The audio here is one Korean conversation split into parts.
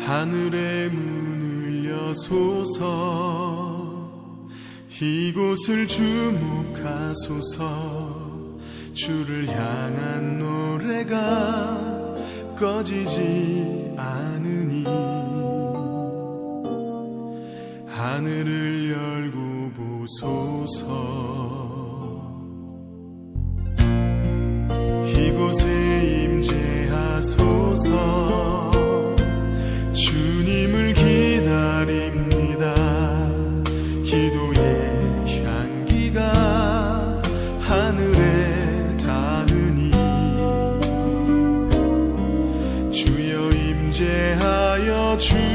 하늘의 문을 여소서 이곳을 주목하소서 주를 향한 노래가 꺼지지 않으니 하늘을 열고 보소서 이곳에 임재하소서 주님을 기다립니다. 기도의 향기가 하늘에 닿으니 주여 임재하여 주소서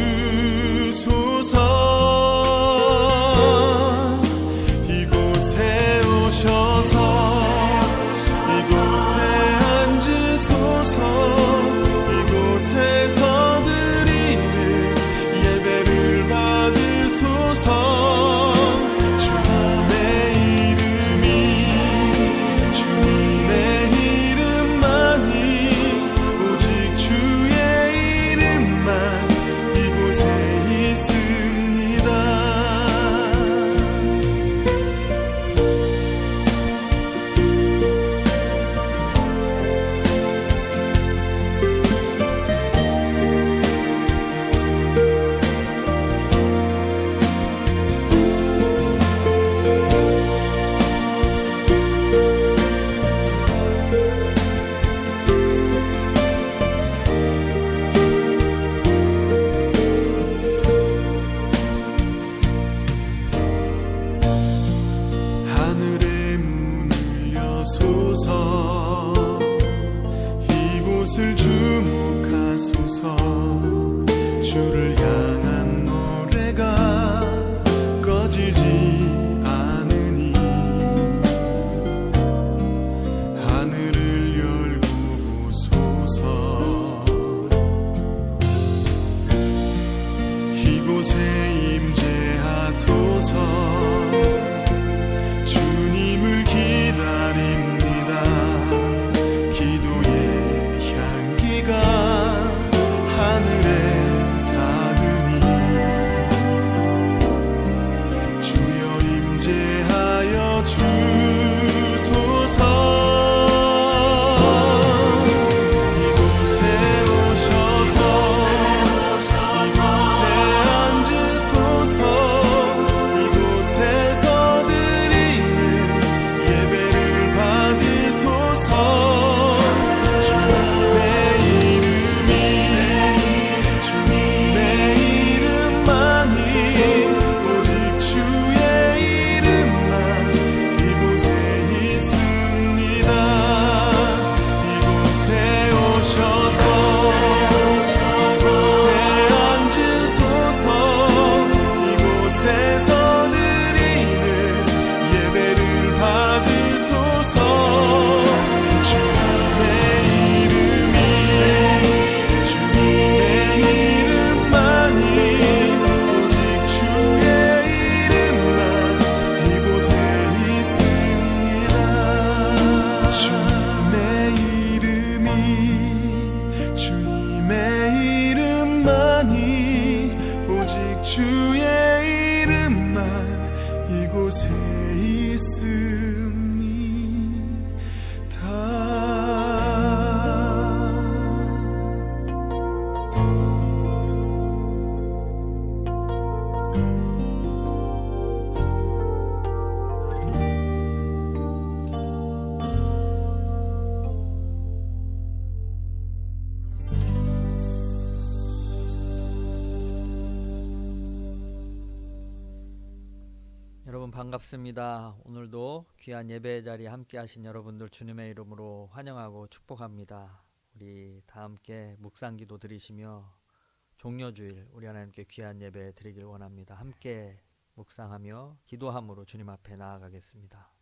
이곳에 오셔서 이곳에 앉으소서 이곳에서 드리는 예배를 받으소서 주님의 이름이 주님의 이름만이 오직 주의 이름만 이곳에 있습니다. 하늘의 문을 여소서 이곳을 주목하소서 주를 향한 노래가 꺼지지 않으니 하늘을 열고 보소서 이곳에 임재하소서 주님을 기다립니다. 기도의 향기가 하늘에 닿으니 주여 임재하여 주소서 이곳에 오셔서 이곳에 앉으소서 이곳에서 예배를 받으소서 주님의 이름이 주님의 이름만이 오직 주의 이름만 이곳에 있습니다. 이곳에 오셔서 이곳에 앉으소서 이곳에서 드리는 예배를 받으소서 주님의 이름이 주님의 이름만이 오직 주의 이름만 이곳에 있습니다. 주님의 이름이 주님의 이름만이 오직 주의 이름만 이곳에 여러분 반갑습니다. 오늘도 귀한 예배의 자리에 함께 하신 여러분들 주님의 이름으로 환영하고 축복합니다. 우리 다 함께 묵상기도 드리시며 종려주일 우리 하나님께 귀한 예배 드리길 원합니다. 함께 묵상하며 기도함으로 주님 앞에 나아가겠습니다.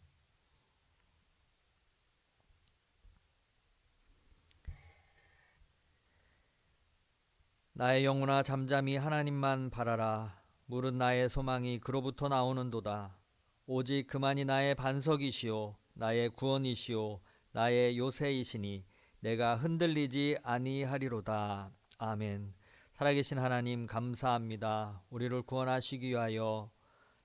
나의 영혼아 잠잠히 하나님만 바라라. 물은 나의 소망이 그로부터 나오는도다. 오직 그만이 나의 반석이시오 나의 구원이시오 나의 요새이시니 내가 흔들리지 아니하리로다. 아멘. 살아계신 하나님 감사합니다. 우리를 구원하시기 위하여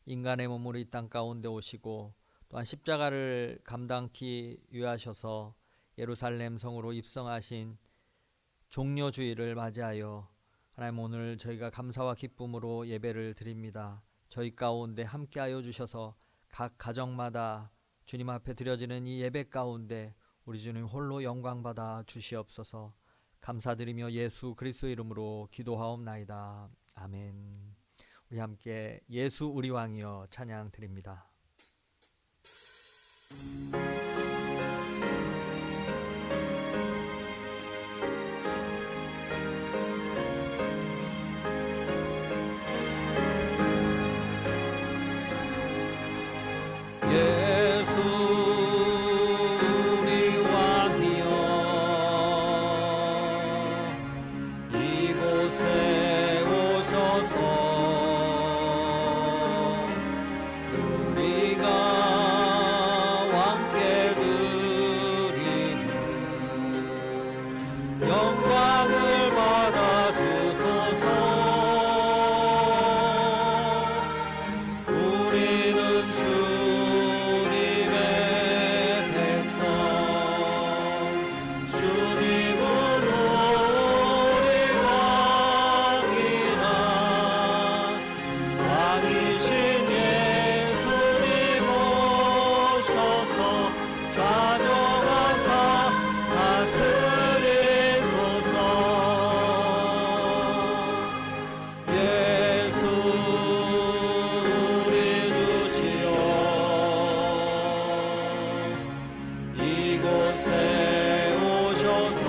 인간의 몸으로 이 땅 가운데 오시고 또한 십자가를 감당히 위하셔서 예루살렘 성으로 입성하신 종려주일을 맞이하여 하나님 오늘 저희가 감사와 기쁨으로 예배를 드립니다. 저희 가운데 함께하여 주셔서 각 가정마다 주님 앞에 드려지는 이 예배 가운데 우리 주님 홀로 영광받아 주시옵소서. 감사드리며 예수 그리스도 이름으로 기도하옵나이다. 아멘. 우리 함께 예수 우리 왕이여 찬양 드립니다. 예수 우리 왕이여 이곳에 오셔서 우리가 왕께 드리는 영광을 받아 주소서. 우리는 주님의 백성, 주님은 우리 왕이라. 왕이신 예수님 오셔서 좌정하사 다스리소서. 예수 우리 주시여 이곳에 오셔서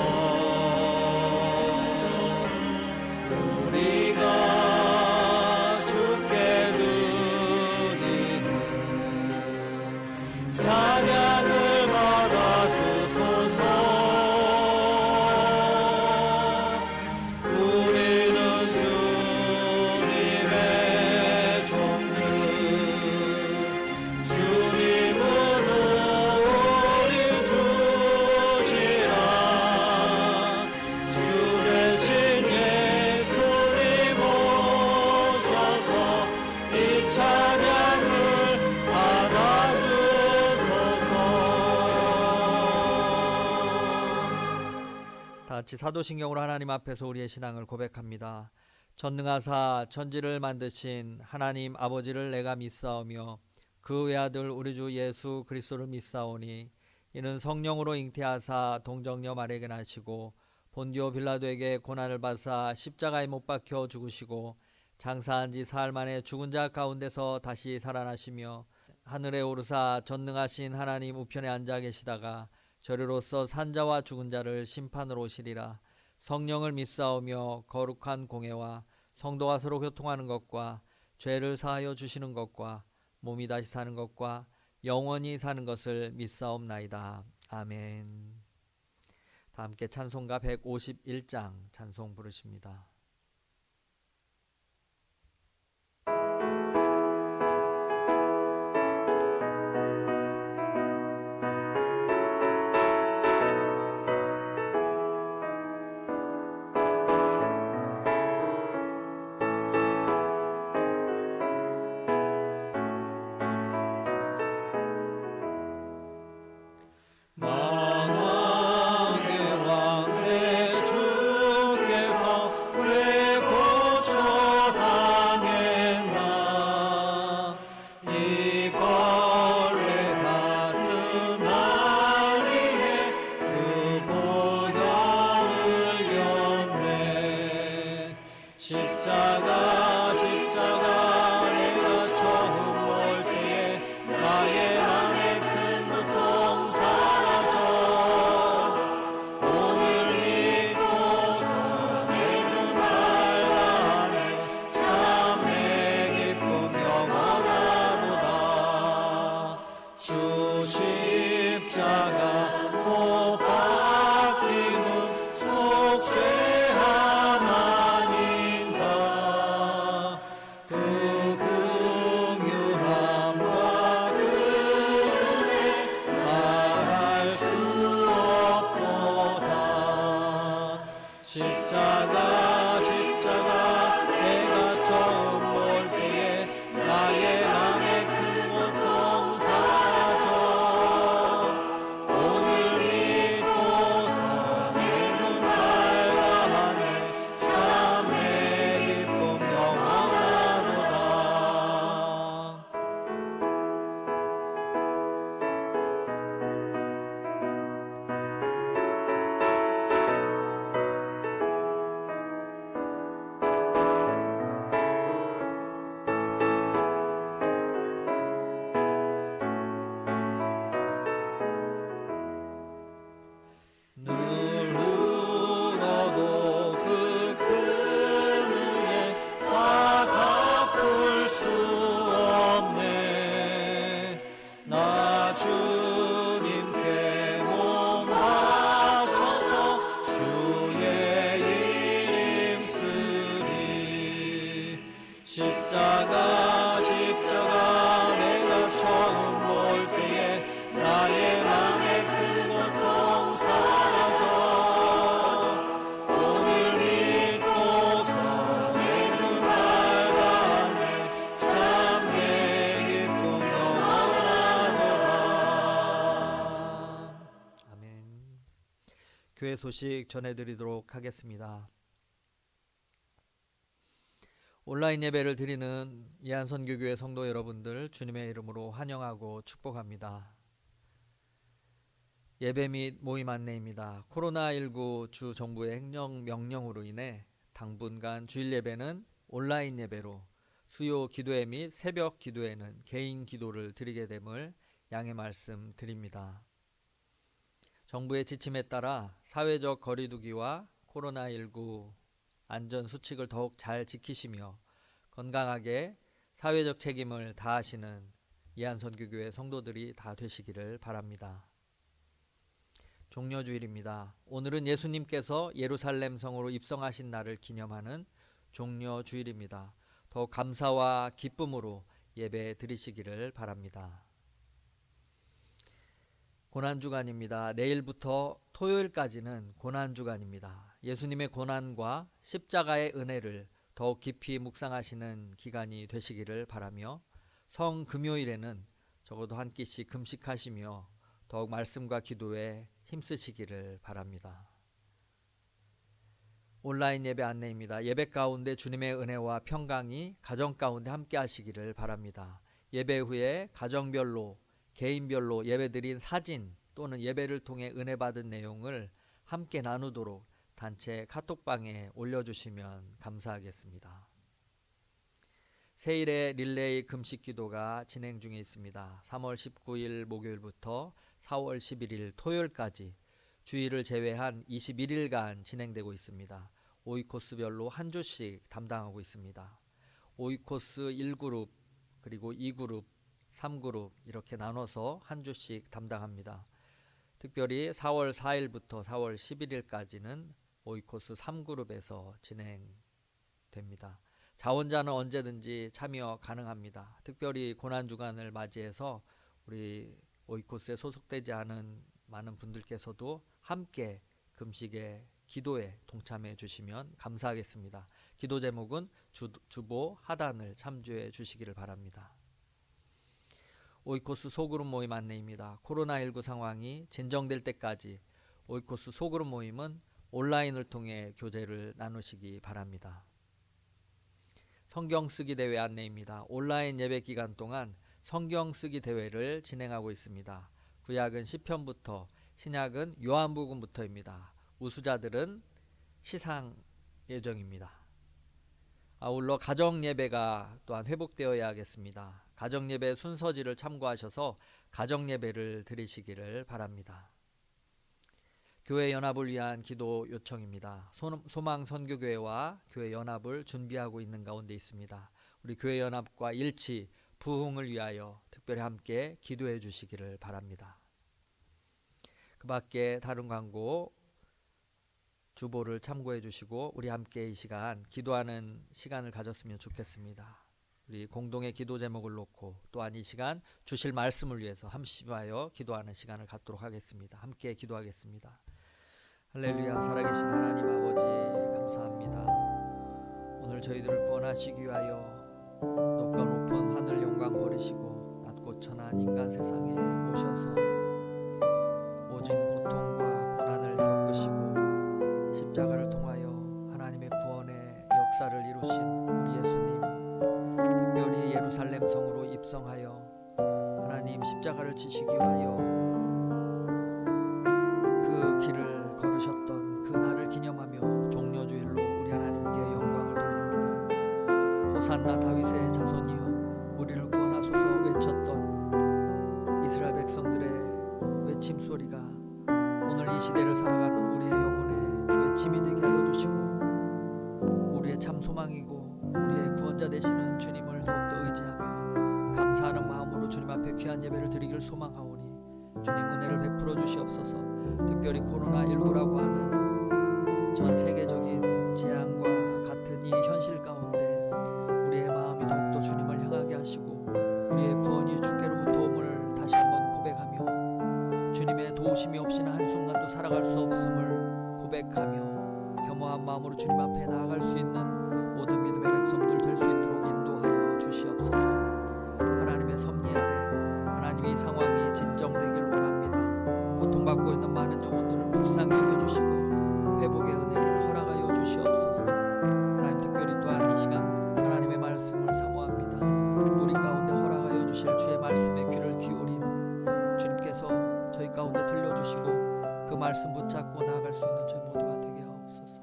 우리가 주께 드리는 찬양을 받아 주소서. 우리는 주님의 종들, 주님은 우리 주시라. 주 대신 예수님 오셔서 이 찬양을 받아 주소서. 다 같이 사도신경으로 하나님 앞에서 우리의 신앙을 고백합니다. 전능하사 천지를 만드신 하나님 아버지를 내가 믿사오며 그 외아들 우리 주 예수 그리스도를 믿사오니 이는 성령으로 잉태하사 동정녀 마리아에게 나시고 본디오 빌라도에게 고난을 받사 십자가에 못 박혀 죽으시고 장사한 지 사흘 만에 죽은 자 가운데서 다시 살아나시며 하늘에 오르사 전능하신 하나님 우편에 앉아 계시다가 저리로서 산자와 죽은 자를 심판으로 오시리라. 성령을 믿사오며 거룩한 공회와 성도가 서로 교통하는 것과 죄를 사하여 주시는 것과 몸이 다시 사는 것과 영원히 사는 것을 믿사옵나이다. 아멘. 다 함께 찬송가 151장 찬송 부르십니다. 십자가 교회 소식 전해드리도록 하겠습니다. 온라인 예배를 드리는 이한선교교회 성도 여러분들 주님의 이름으로 환영하고 축복합니다. 예배 및 모임 안내입니다. 코로나19 주 정부의 행정 명령으로 인해 당분간 주일 예배는 온라인 예배로, 수요 기도회 및 새벽 기도회는 개인 기도를 드리게 됨을 양해 말씀드립니다. 정부의 지침에 따라 사회적 거리두기와 코로나19 안전 수칙을 더욱 잘 지키시며 건강하게 사회적 책임을 다하시는 이한선교교회 성도들이 다 되시기를 바랍니다. 종려주일입니다. 오늘은 예수님께서 예루살렘 성으로 입성하신 날을 기념하는 종려주일입니다. 더욱 감사와 기쁨으로 예배 드리시기를 바랍니다. 고난주간입니다. 내일부터 토요일까지는 고난주간입니다. 예수님의 고난과 십자가의 은혜를 더욱 깊이 묵상하시는 기간이 되시기를 바라며 성금요일에는 적어도 한 끼씩 금식하시며 더욱 말씀과 기도에 힘쓰시기를 바랍니다. 온라인 예배 안내입니다. 예배 가운데 주님의 은혜와 평강이 가정 가운데 함께 하시기를 바랍니다. 예배 후에 가정별로 개인별로 예배드린 사진 또는 예배를 통해 은혜 받은 내용을 함께 나누도록 단체 카톡방에 올려주시면 감사하겠습니다. 세일의 릴레이 금식 기도가 진행 중에 있습니다. 3월 19일 목요일부터 4월 11일 토요일까지 주일을 제외한 21일간 진행되고 있습니다. 5위 코스별로 한 주씩 담당하고 있습니다. 5위 코스 1그룹 그리고 2그룹 3그룹 이렇게 나눠서 한 주씩 담당합니다. 특별히 4월 4일부터 4월 11일까지는 5위 코스 3그룹에서 진행됩니다. 자원자는 언제든지 참여 가능합니다. 특별히 고난주간을 맞이해서 우리 5위 코스에 소속되지 않은 많은 분들께서도 함께 금식의 기도에 동참해 주시면 감사하겠습니다. 기도 제목은 주보 하단을 참조해 주시기를 바랍니다. 5위 코스 소그룹 모임 안내입니다. 코로나19 상황이 진정될 때까지 5위 코스 소그룹 모임은 온라인을 통해 교제를 나누시기 바랍니다. 성경 쓰기 대회 안내입니다. 온라인 예배 기간 동안 성경 쓰기 대회를 진행하고 있습니다. 구약은 시편부터 신약은 요한복음부터입니다. 우수자들은 시상 예정입니다. 아울러 가정 예배가 또한 회복되어야 하겠습니다. 가정 예배 순서지를 참고하셔서 가정 예배를 드리시기를 바랍니다. 교회 연합을 위한 기도 요청입니다. 소망 선교교회와 교회 연합을 준비하고 있는 가운데 있습니다. 우리 교회 연합과 일치, 부흥을 위하여 특별히 함께 기도해 주시기를 바랍니다. 그 밖에 다른 광고 주보를 참고해 주시고 우리 함께 이 시간 기도하는 시간을 가졌으면 좋겠습니다. 우리 공동의 기도 제목을 놓고 또한 이 시간 주실 말씀을 위해서 함심하여 기도하는 시간을 갖도록 하겠습니다. 함께 기도하겠습니다. 할렐루야. 살아계신 하나님 아버지 감사합니다. 오늘 저희들을 구원하시기 위하여 높고 높은 하늘 영광 버리시고 낮고 천한 인간 세상에 오셔서 오직 고통과 고난을 겪으시고 십자가를 통하여 하나님의 구원의 역사를 이루신 우리 예수님, 특별히 예루살렘 성으로 입성하여 하나님 십자가를 지시기 위하여 그 길을 걸으셨던 그 날을 기념하며 종려주일로 우리 하나님께 영광을 돌립니다. 호산나 다윗의 자손이여 우리를 구원하소서 외쳤던 이스라엘 백성들의 외침 소리가 오늘 이 시대를 살아가는 우리의 영혼의 외침이 되게 하여 주시고 우리의 참 소망이고 우리의 구원자 되시는 주님을 더욱더 의지하며 감사하는 마음으로 주님 앞에 귀한 예배를 드리길 소망하오니 주님 은혜를 베풀어 주시옵소서. 특별히 코로나19라고 하는 전 세계적인 재앙과 같은 이 현실 가운데 우리의 마음이 더욱더 주님을 향하게 하시고 우리의 구원이 주께로부터 옴을 다시 한번 고백하며 주님의 도우심이 없이는 한순간도 살아갈 수 없음을 고백하며 겸허한 마음으로 주님 앞에 나아갈 수 있는 모든 믿음의 백성들 될 수 있도록 인도하여 주시옵소서. 하나님의 섭리 아래 하나님의 이 상황이 진정되길 원합니다. 고통받고 있는 많은 영혼들을 불쌍히 여겨주시고 회복의 은혜를 허락하여 주시옵소서. 하나님, 특별히 또한 이 시간 하나님의 말씀을 사모합니다. 우리 가운데 허락하여 주실 주의 말씀에 귀를 기울이는 주님께서 저희 가운데 들려주시고 그 말씀 붙잡고 나아갈 수 있는 저희 모두가 되게 하옵소서.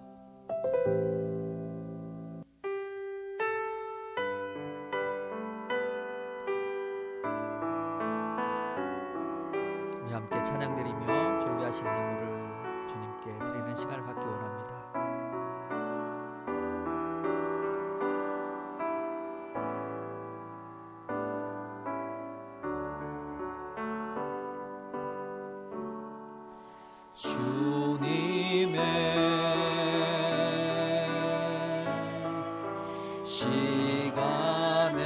우리 함께 찬양 드리며 준비하신 예물을 주님께 드리는 시간을 갖기 원합니다. 주님의 시간에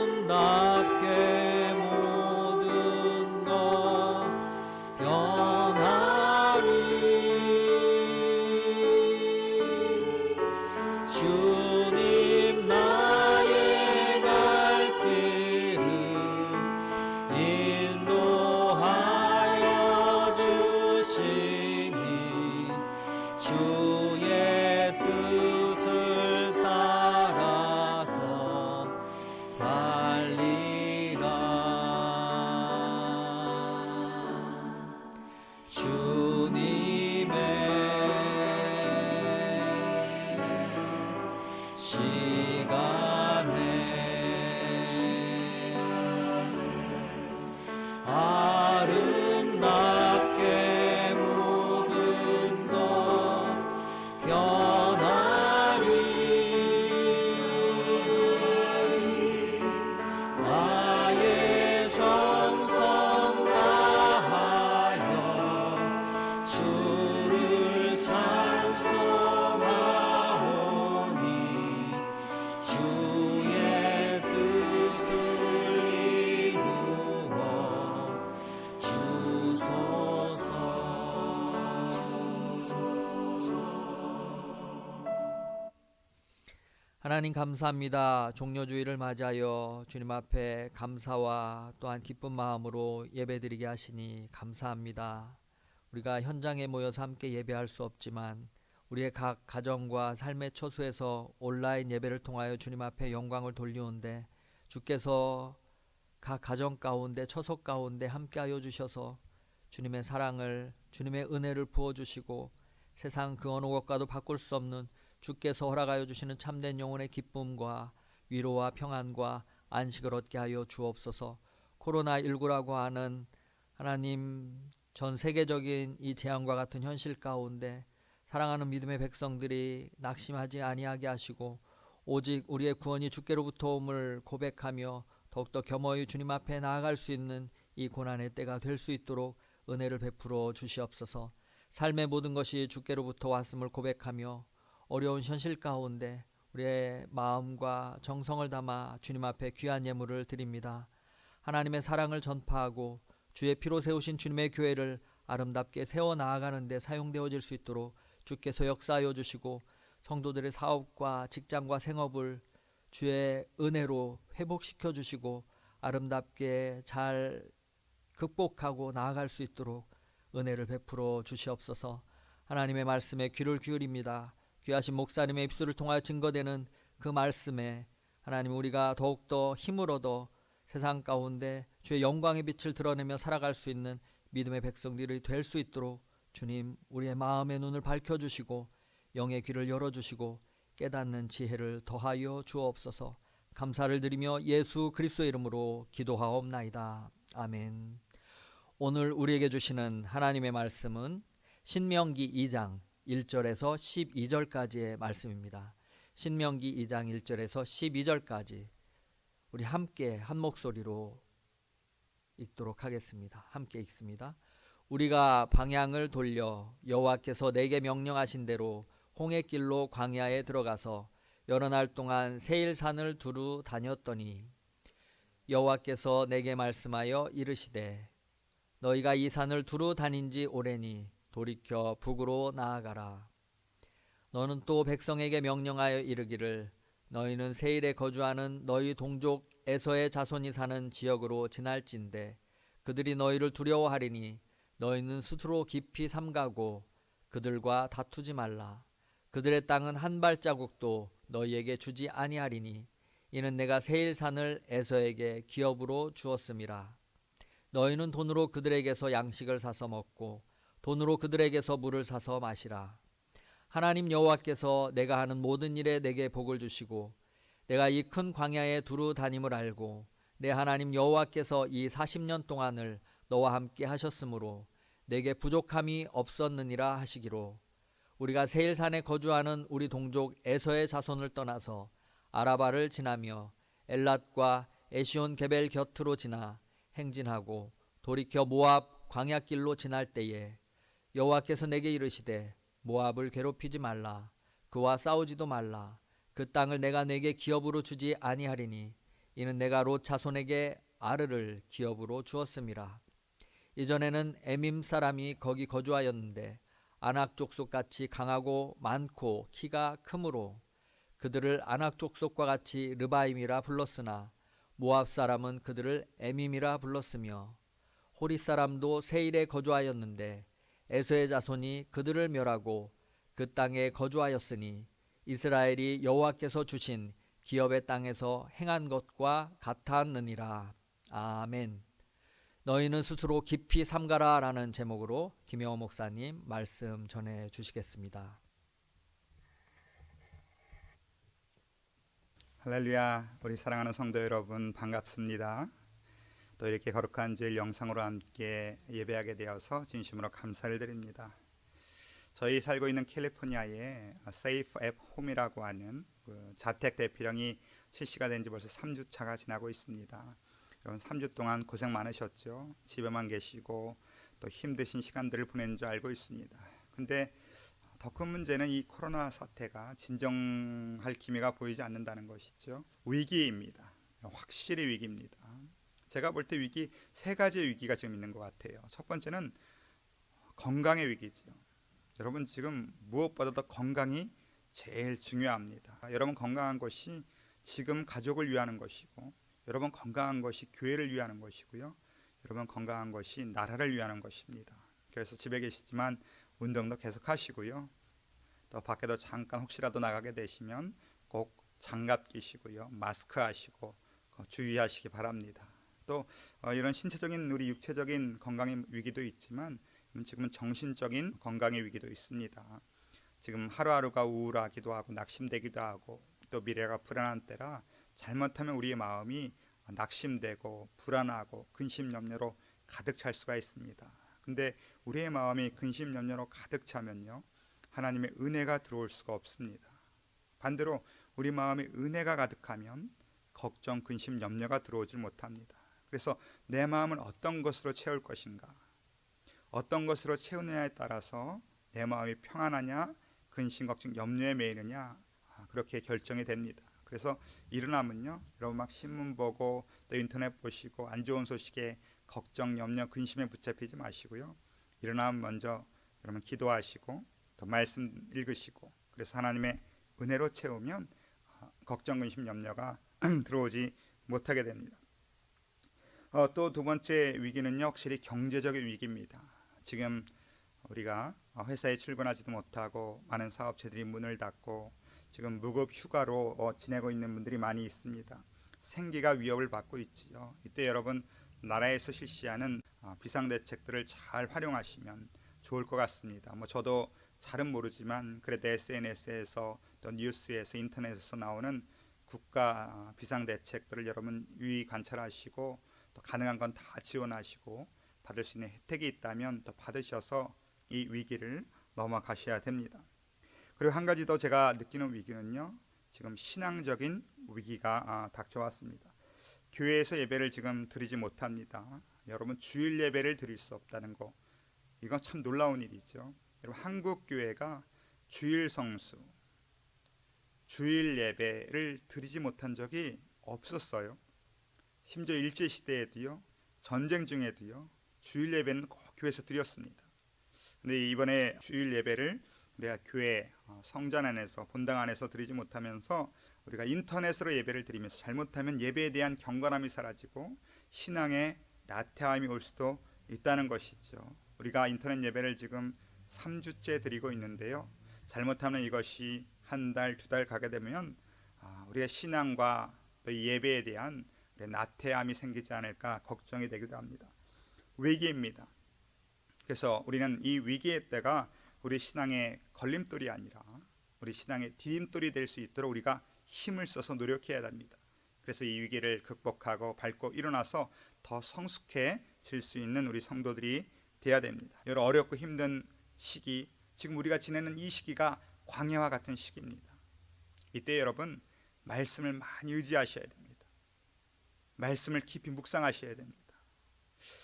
아름답게 모든 것 변하리. 주님 나의 갈 길을 인도하여 주시니 주의 뜻을 따라서 살리라. 주님의 시간에 아름답게 모든 것 변하리. 나의 정성 다하여 주를 찬송하오니 주의 뜻을 이루어 주소서. 하나님, 감사합니다. 종료주의를 맞이하여 주님 앞에 감사와 또한 기쁜 마음으로 예배드리게 하시니 감사합니다. 우리가 현장에 모여서 함께 예배할 수 없지만 우리의 각 가정과 삶의 처소에서 온라인 예배를 통하여 주님 앞에 영광을 돌리는데 주께서 각 가정 가운데 처소 가운데 함께하여 주셔서 주님의 사랑을, 주님의 은혜를 부어주시고 세상 그 어느 것과도 바꿀 수 없는 주께서 허락하여 주시는 참된 영혼의 기쁨과 위로와 평안과 안식을 얻게 하여 주옵소서. 코로나19라고 하는 하나님 전 세계적인 이 재앙과 같은 현실 가운데 사랑하는 믿음의 백성들이 낙심하지 아니하게 하시고 오직 우리의 구원이 주께로부터 옴을 고백하며 더욱더 겸허히 주님 앞에 나아갈 수 있는 이 고난의 때가 될 수 있도록 은혜를 베풀어 주시옵소서. 삶의 모든 것이 주께로부터 왔음을 고백하며 어려운 현실 가운데 우리의 마음과 정성을 담아 주님 앞에 귀한 예물을 드립니다. 하나님의 사랑을 전파하고 주의 피로 세우신 주님의 교회를 아름답게 세워나가는 데 사용되어질 수 있도록 주께서 역사하여 주시고 성도들의 사업과 직장과 생업을 주의 은혜로 회복시켜 주시고 아름답게 잘 극복하고 나아갈 수 있도록 은혜를 베풀어 주시옵소서. 하나님의 말씀에 귀를 기울입니다. 귀하신 목사님의 입술을 통하여 증거되는 그 말씀에 하나님 우리가 더욱더 힘을 얻어 세상 가운데 주의 영광의 빛을 드러내며 살아갈 수 있는 믿음의 백성들이 될 수 있도록 주님 우리의 마음의 눈을 밝혀주시고 영의 귀를 열어주시고 깨닫는 지혜를 더하여 주옵소서. 감사를 드리며 예수 그리스도의 이름으로 기도하옵나이다. 아멘. 오늘 우리에게 주시는 하나님의 말씀은 신명기 2장 1절에서 12절까지의 말씀입니다. 신명기 2장 1절에서 12절까지 우리 함께 한 목소리로 읽도록 하겠습니다. 함께 읽습니다. 우리가 방향을 돌려 여호와께서 내게 명령하신 대로 홍해길로 광야에 들어가서 여러 날 동안 세일산을 두루 다녔더니 여호와께서 내게 말씀하여 이르시되 너희가 이 산을 두루 다닌 지 오래니 돌이켜 북으로 나아가라. 너는 또 백성에게 명령하여 이르기를 너희는 세일에 거주하는 너희 동족 에서의 자손이 사는 지역으로 지날진대 그들이 너희를 두려워하리니 너희는 스스로 깊이 삼가고 그들과 다투지 말라. 그들의 땅은 한 발자국도 너희에게 주지 아니하리니 이는 내가 세일산을 에서에게 기업으로 주었음이라. 너희는 돈으로 그들에게서 양식을 사서 먹고 돈으로 그들에게서 물을 사서 마시라. 하나님 여호와께서 내가 하는 모든 일에 내게 복을 주시고 내가 이 큰 광야에 두루 다님을 알고 내 하나님 여호와께서 이 40년 동안을 너와 함께 하셨으므로 내게 부족함이 없었느니라 하시기로 우리가 세일산에 거주하는 우리 동족 에서의 자손을 떠나서 아라바를 지나며 엘랏과 에시온 게벨 곁으로 지나 행진하고 돌이켜 모압 광야길로 지날 때에 여호와께서 내게 이르시되 모압을 괴롭히지 말라. 그와 싸우지도 말라. 그 땅을 내가 내게 기업으로 주지 아니하리니 이는 내가 롯 자손에게 아르를 기업으로 주었음이라. 이전에는 에밈 사람이 거기 거주하였는데 아낙 족속같이 강하고 많고 키가 크므로 그들을 아낙 족속과 같이 르바임이라 불렀으나 모압 사람은 그들을 에밈이라 불렀으며 호리 사람도 세일에 거주하였는데 에서의 자손이 그들을 멸하고 그 땅에 거주하였으니 이스라엘이 여호와께서 주신 기업의 땅에서 행한 것과 같았느니라. 아멘. 너희는 스스로 깊이 삼가라 라는 제목으로 김영호 목사님 말씀 전해 주시겠습니다. 할렐루야. 우리 사랑하는 성도 여러분 반갑습니다. 또 이렇게 거룩한 주일 영상으로 함께 예배하게 되어서 진심으로 감사를 드립니다. 저희 살고 있는 캘리포니아에 세이프 앱 홈이라고 하는 그 자택 대피령이 실시가 된 지 벌써 3주차가 지나고 있습니다. 여러분 3주 동안 고생 많으셨죠? 집에만 계시고 또 힘드신 시간들을 보낸 줄 알고 있습니다. 근데 더 큰 문제는 이 코로나 사태가 진정할 기미가 보이지 않는다는 것이죠. 위기입니다. 확실히 위기입니다. 제가 볼 때 위기 세 가지의 위기가 지금 있는 것 같아요. 첫 번째는 건강의 위기죠. 여러분 지금 무엇보다 더 건강이 제일 중요합니다. 여러분 건강한 것이 지금 가족을 위하는 것이고 여러분 건강한 것이 교회를 위하는 것이고요. 여러분 건강한 것이 나라를 위하는 것입니다. 그래서 집에 계시지만 운동도 계속 하시고요. 또 밖에도 잠깐 혹시라도 나가게 되시면 꼭 장갑 끼시고요. 마스크 하시고 주의하시기 바랍니다. 또 이런 신체적인 우리 육체적인 건강의 위기도 있지만 지금은 정신적인 건강의 위기도 있습니다. 지금 하루하루가 우울하기도 하고 낙심되기도 하고 또 미래가 불안한 때라 잘못하면 우리의 마음이 낙심되고 불안하고 근심염려로 가득 찰 수가 있습니다. 근데 우리의 마음이 근심염려로 가득 차면요 하나님의 은혜가 들어올 수가 없습니다. 반대로 우리 마음에 은혜가 가득하면 걱정, 근심, 염려가 들어오질 못합니다. 그래서 내 마음은 어떤 것으로 채울 것인가, 어떤 것으로 채우느냐에 따라서 내 마음이 평안하냐, 근심, 걱정, 염려에 매이느냐 그렇게 결정이 됩니다. 그래서 일어나면요 여러분 막 신문 보고 또 인터넷 보시고 안 좋은 소식에 걱정, 염려, 근심에 붙잡히지 마시고요. 일어나면 먼저 여러분 기도하시고 또 말씀 읽으시고 그래서 하나님의 은혜로 채우면 걱정, 근심, 염려가 들어오지 못하게 됩니다. 또 두 번째 위기는요 확실히 경제적인 위기입니다. 지금 우리가 회사에 출근하지도 못하고 많은 사업체들이 문을 닫고 지금 무급 휴가로 지내고 있는 분들이 많이 있습니다. 생계가 위협을 받고 있지요. 이때 여러분 나라에서 실시하는 비상대책들을 잘 활용하시면 좋을 것 같습니다. 저도 잘은 모르지만 그래도 SNS에서 또 뉴스에서 인터넷에서 나오는 국가 비상대책들을 여러분 유의 관찰하시고 또 가능한 건 다 지원하시고 받을 수 있는 혜택이 있다면 또 받으셔서 이 위기를 넘어가셔야 됩니다. 그리고 한 가지 더 제가 느끼는 위기는요 지금 신앙적인 위기가 닥쳐왔습니다. 교회에서 예배를 지금 드리지 못합니다. 여러분 주일 예배를 드릴 수 없다는 거 이건 참 놀라운 일이죠. 여러분 한국 교회가 주일 성수, 주일 예배를 드리지 못한 적이 없었어요. 심지어 일제시대에도요 전쟁 중에도요 주일 예배는 꼭 교회에서 드렸습니다. 근데 이번에 주일 예배를 우리가 교회 성전 안에서 본당 안에서 드리지 못하면서 우리가 인터넷으로 예배를 드리면서 잘못하면 예배에 대한 경건함이 사라지고 신앙의 나태함이 올 수도 있다는 것이죠. 우리가 인터넷 예배를 지금 3주째 드리고 있는데요. 잘못하면 이것이 한 달, 두 달 가게 되면 우리의 신앙과 또 이 예배에 대한 나태함이 생기지 않을까 걱정이 되기도 합니다. 위기입니다. 그래서 우리는 이 위기의 때가 우리 신앙의 걸림돌이 아니라 우리 신앙의 디딤돌이 될 수 있도록 우리가 힘을 써서 노력해야 합니다. 그래서 이 위기를 극복하고 밟고 일어나서 더 성숙해질 수 있는 우리 성도들이 되어야 됩니다. 여러 어렵고 힘든 시기, 지금 우리가 지내는 이 시기가 광야와 같은 시기입니다. 이때 여러분 말씀을 많이 의지하셔야 됩니다. 말씀을 깊이 묵상하셔야 됩니다.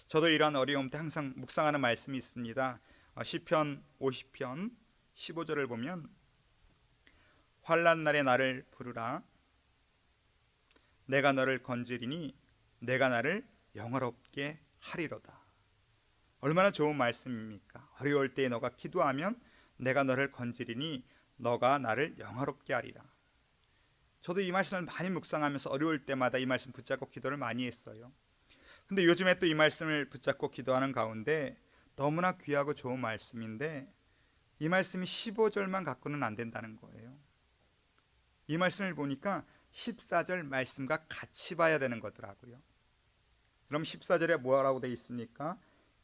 저도 이러한 어려움 때 항상 묵상하는 말씀이 있습니다. 시편 50편 15절을 보면 환난 날에 나를 부르라 내가 너를 건지리니 내가 나를 영화롭게 하리로다. 얼마나 좋은 말씀입니까? 어려울 때에 너가 기도하면 내가 너를 건지리니 너가 나를 영화롭게 하리라. 저도 이 말씀을 많이 묵상하면서 어려울 때마다 이 말씀 붙잡고 기도를 많이 했어요. 근데 요즘에 또 이 말씀을 붙잡고 기도하는 가운데 너무나 귀하고 좋은 말씀인데 이 말씀이 15절만 갖고는 안 된다는 거예요. 이 말씀을 보니까 14절 말씀과 같이 봐야 되는 거더라고요. 그럼 14절에 뭐라고 되어 있습니까?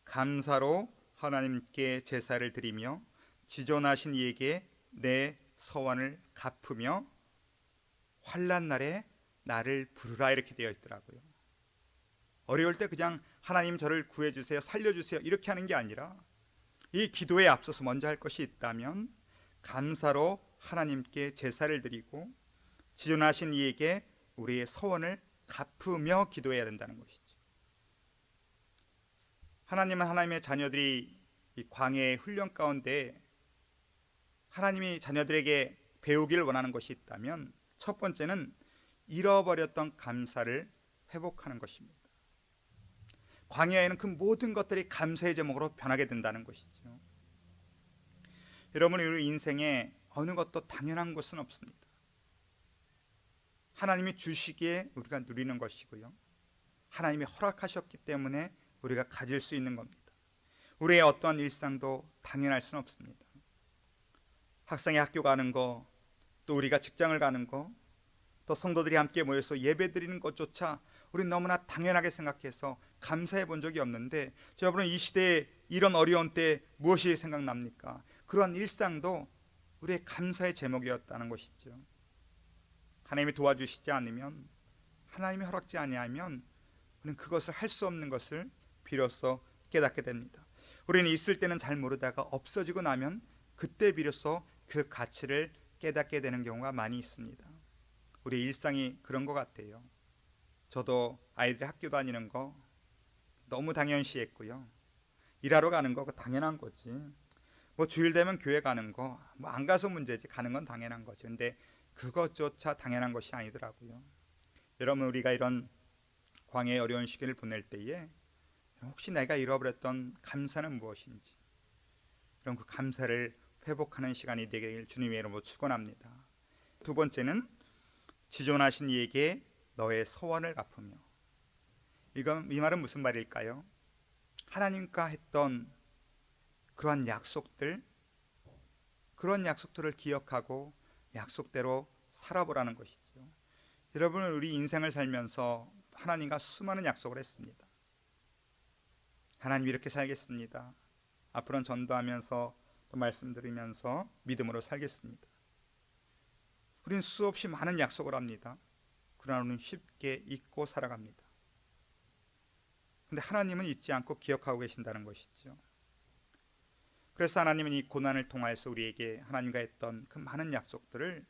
감사로 하나님께 제사를 드리며 지존하신 이에게 내 서원을 갚으며 환난 날에 나를 부르라 이렇게 되어 있더라고요. 어려울 때 그냥 하나님 저를 구해주세요, 살려주세요 이렇게 하는 게 아니라 이 기도에 앞서서 먼저 할 것이 있다면 감사로 하나님께 제사를 드리고 지존하신 이에게 우리의 서원을 갚으며 기도해야 된다는 것이죠. 하나님은 하나님의 자녀들이 이 광야의 훈련 가운데 하나님이 자녀들에게 배우기를 원하는 것이 있다면 첫 번째는 잃어버렸던 감사를 회복하는 것입니다. 광야에는 그 모든 것들이 감사의 제목으로 변하게 된다는 것이죠. 여러분, 우리 인생에 어느 것도 당연한 것은 없습니다. 하나님이 주시기에 우리가 누리는 것이고요. 하나님이 허락하셨기 때문에 우리가 가질 수 있는 겁니다. 우리의 어떠한 일상도 당연할 수는 없습니다. 학생이 학교 가는 거, 또 우리가 직장을 가는 거, 또 성도들이 함께 모여서 예배 드리는 것조차 우리는 너무나 당연하게 생각해서 감사해 본 적이 없는데 여러분은 이 시대에 이런 어려운 때 무엇이 생각납니까? 그러한 일상도 우리의 감사의 제목이었다는 것이죠. 하나님이 도와주시지 않으면, 하나님이 허락지 아니하면 우리는 그것을 할 수 없는 것을 비로소 깨닫게 됩니다. 우리는 있을 때는 잘 모르다가 없어지고 나면 그때 비로소 그 가치를 깨닫게 되는 경우가 많이 있습니다. 우리 일상이 그런 것 같아요. 저도 아이들 학교 다니는 거 너무 당연시했고요. 일하러 가는 거 당연한 거지. 뭐 주일 되면 교회 가는 거 뭐 안 가서 문제지, 가는 건 당연한 거죠. 근데 그것조차 당연한 것이 아니더라고요. 여러분, 우리가 이런 광야의 어려운 시기를 보낼 때에 혹시 내가 잃어버렸던 감사는 무엇인지, 그럼 그 감사를 회복하는 시간이 되길 주님의 이름으로 축원합니다. 두 번째는 지존하신 이에게 너의 서원을 갚으며. 이 말은 무슨 말일까요? 하나님과 했던 그러한 약속들, 그런 약속들을 기억하고 약속대로 살아보라는 것이죠. 여러분, 우리 인생을 살면서 하나님과 수많은 약속을 했습니다. 하나님 이렇게 살겠습니다. 앞으로는 전도하면서 또 말씀 들으면서 믿음으로 살겠습니다. 우리는 수없이 많은 약속을 합니다. 그러나 우리는 쉽게 잊고 살아갑니다. 그런데 하나님은 잊지 않고 기억하고 계신다는 것이죠. 그래서 하나님은 이 고난을 통하여서 우리에게 하나님과 했던 그 많은 약속들을,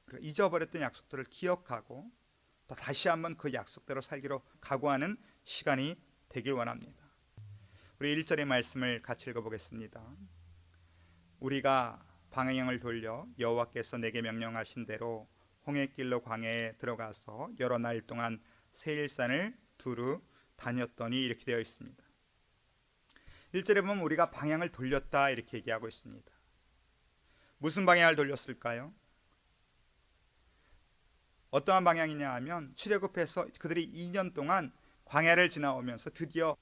우리가 잊어버렸던 약속들을 기억하고 또 다시 한번 그 약속대로 살기로 각오하는 시간이 되길 원합니다. 우리 1절의 말씀을 같이 읽어보겠습니다. 우리가 방향을 돌려 여호와께서 내게 명령하신 대로 홍해길로 광야에 들어가서 여러 날 동안 세일산을 두루 다녔더니 이렇게 되어 있습니다. 1절에 보면 우리가 방향을 돌렸다 이렇게 얘기하고 있습니다. 무슨 방향을 돌렸을까요? 어떠한 방향이냐 하면 출애굽해서 그들이 2년 동안 광야를 지나오면서 드디어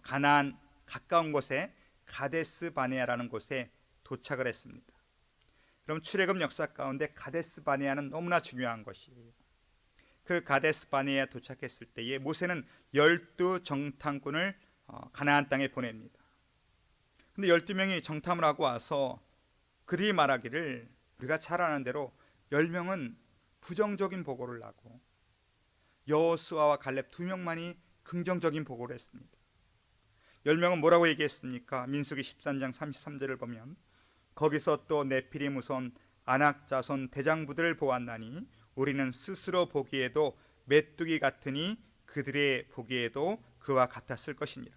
가나안 가까운 곳에 가데스 바네아라는 곳에 도착을 했습니다. 그럼 출애굽 역사 가운데 가데스 바네아는 너무나 중요한 것이에요. 그 가데스 바네아에 도착했을 때에 모세는 12 정탐꾼을 가나안 땅에 보냅니다. 근데 12명이 정탐을 하고 와서 그들이 말하기를 우리가 잘 아는 대로 10명은 부정적인 보고를 하고 여호수아와 갈렙 2명만이 긍정적인 보고를 했습니다. 10명은 뭐라고 얘기했습니까? 민수기 13장 33절을 보면 거기서 또 네피림 우선 아낙 자손 대장부들을 보았나니 우리는 스스로 보기에도 메뚜기 같으니 그들의 보기에도 그와 같았을 것이니라.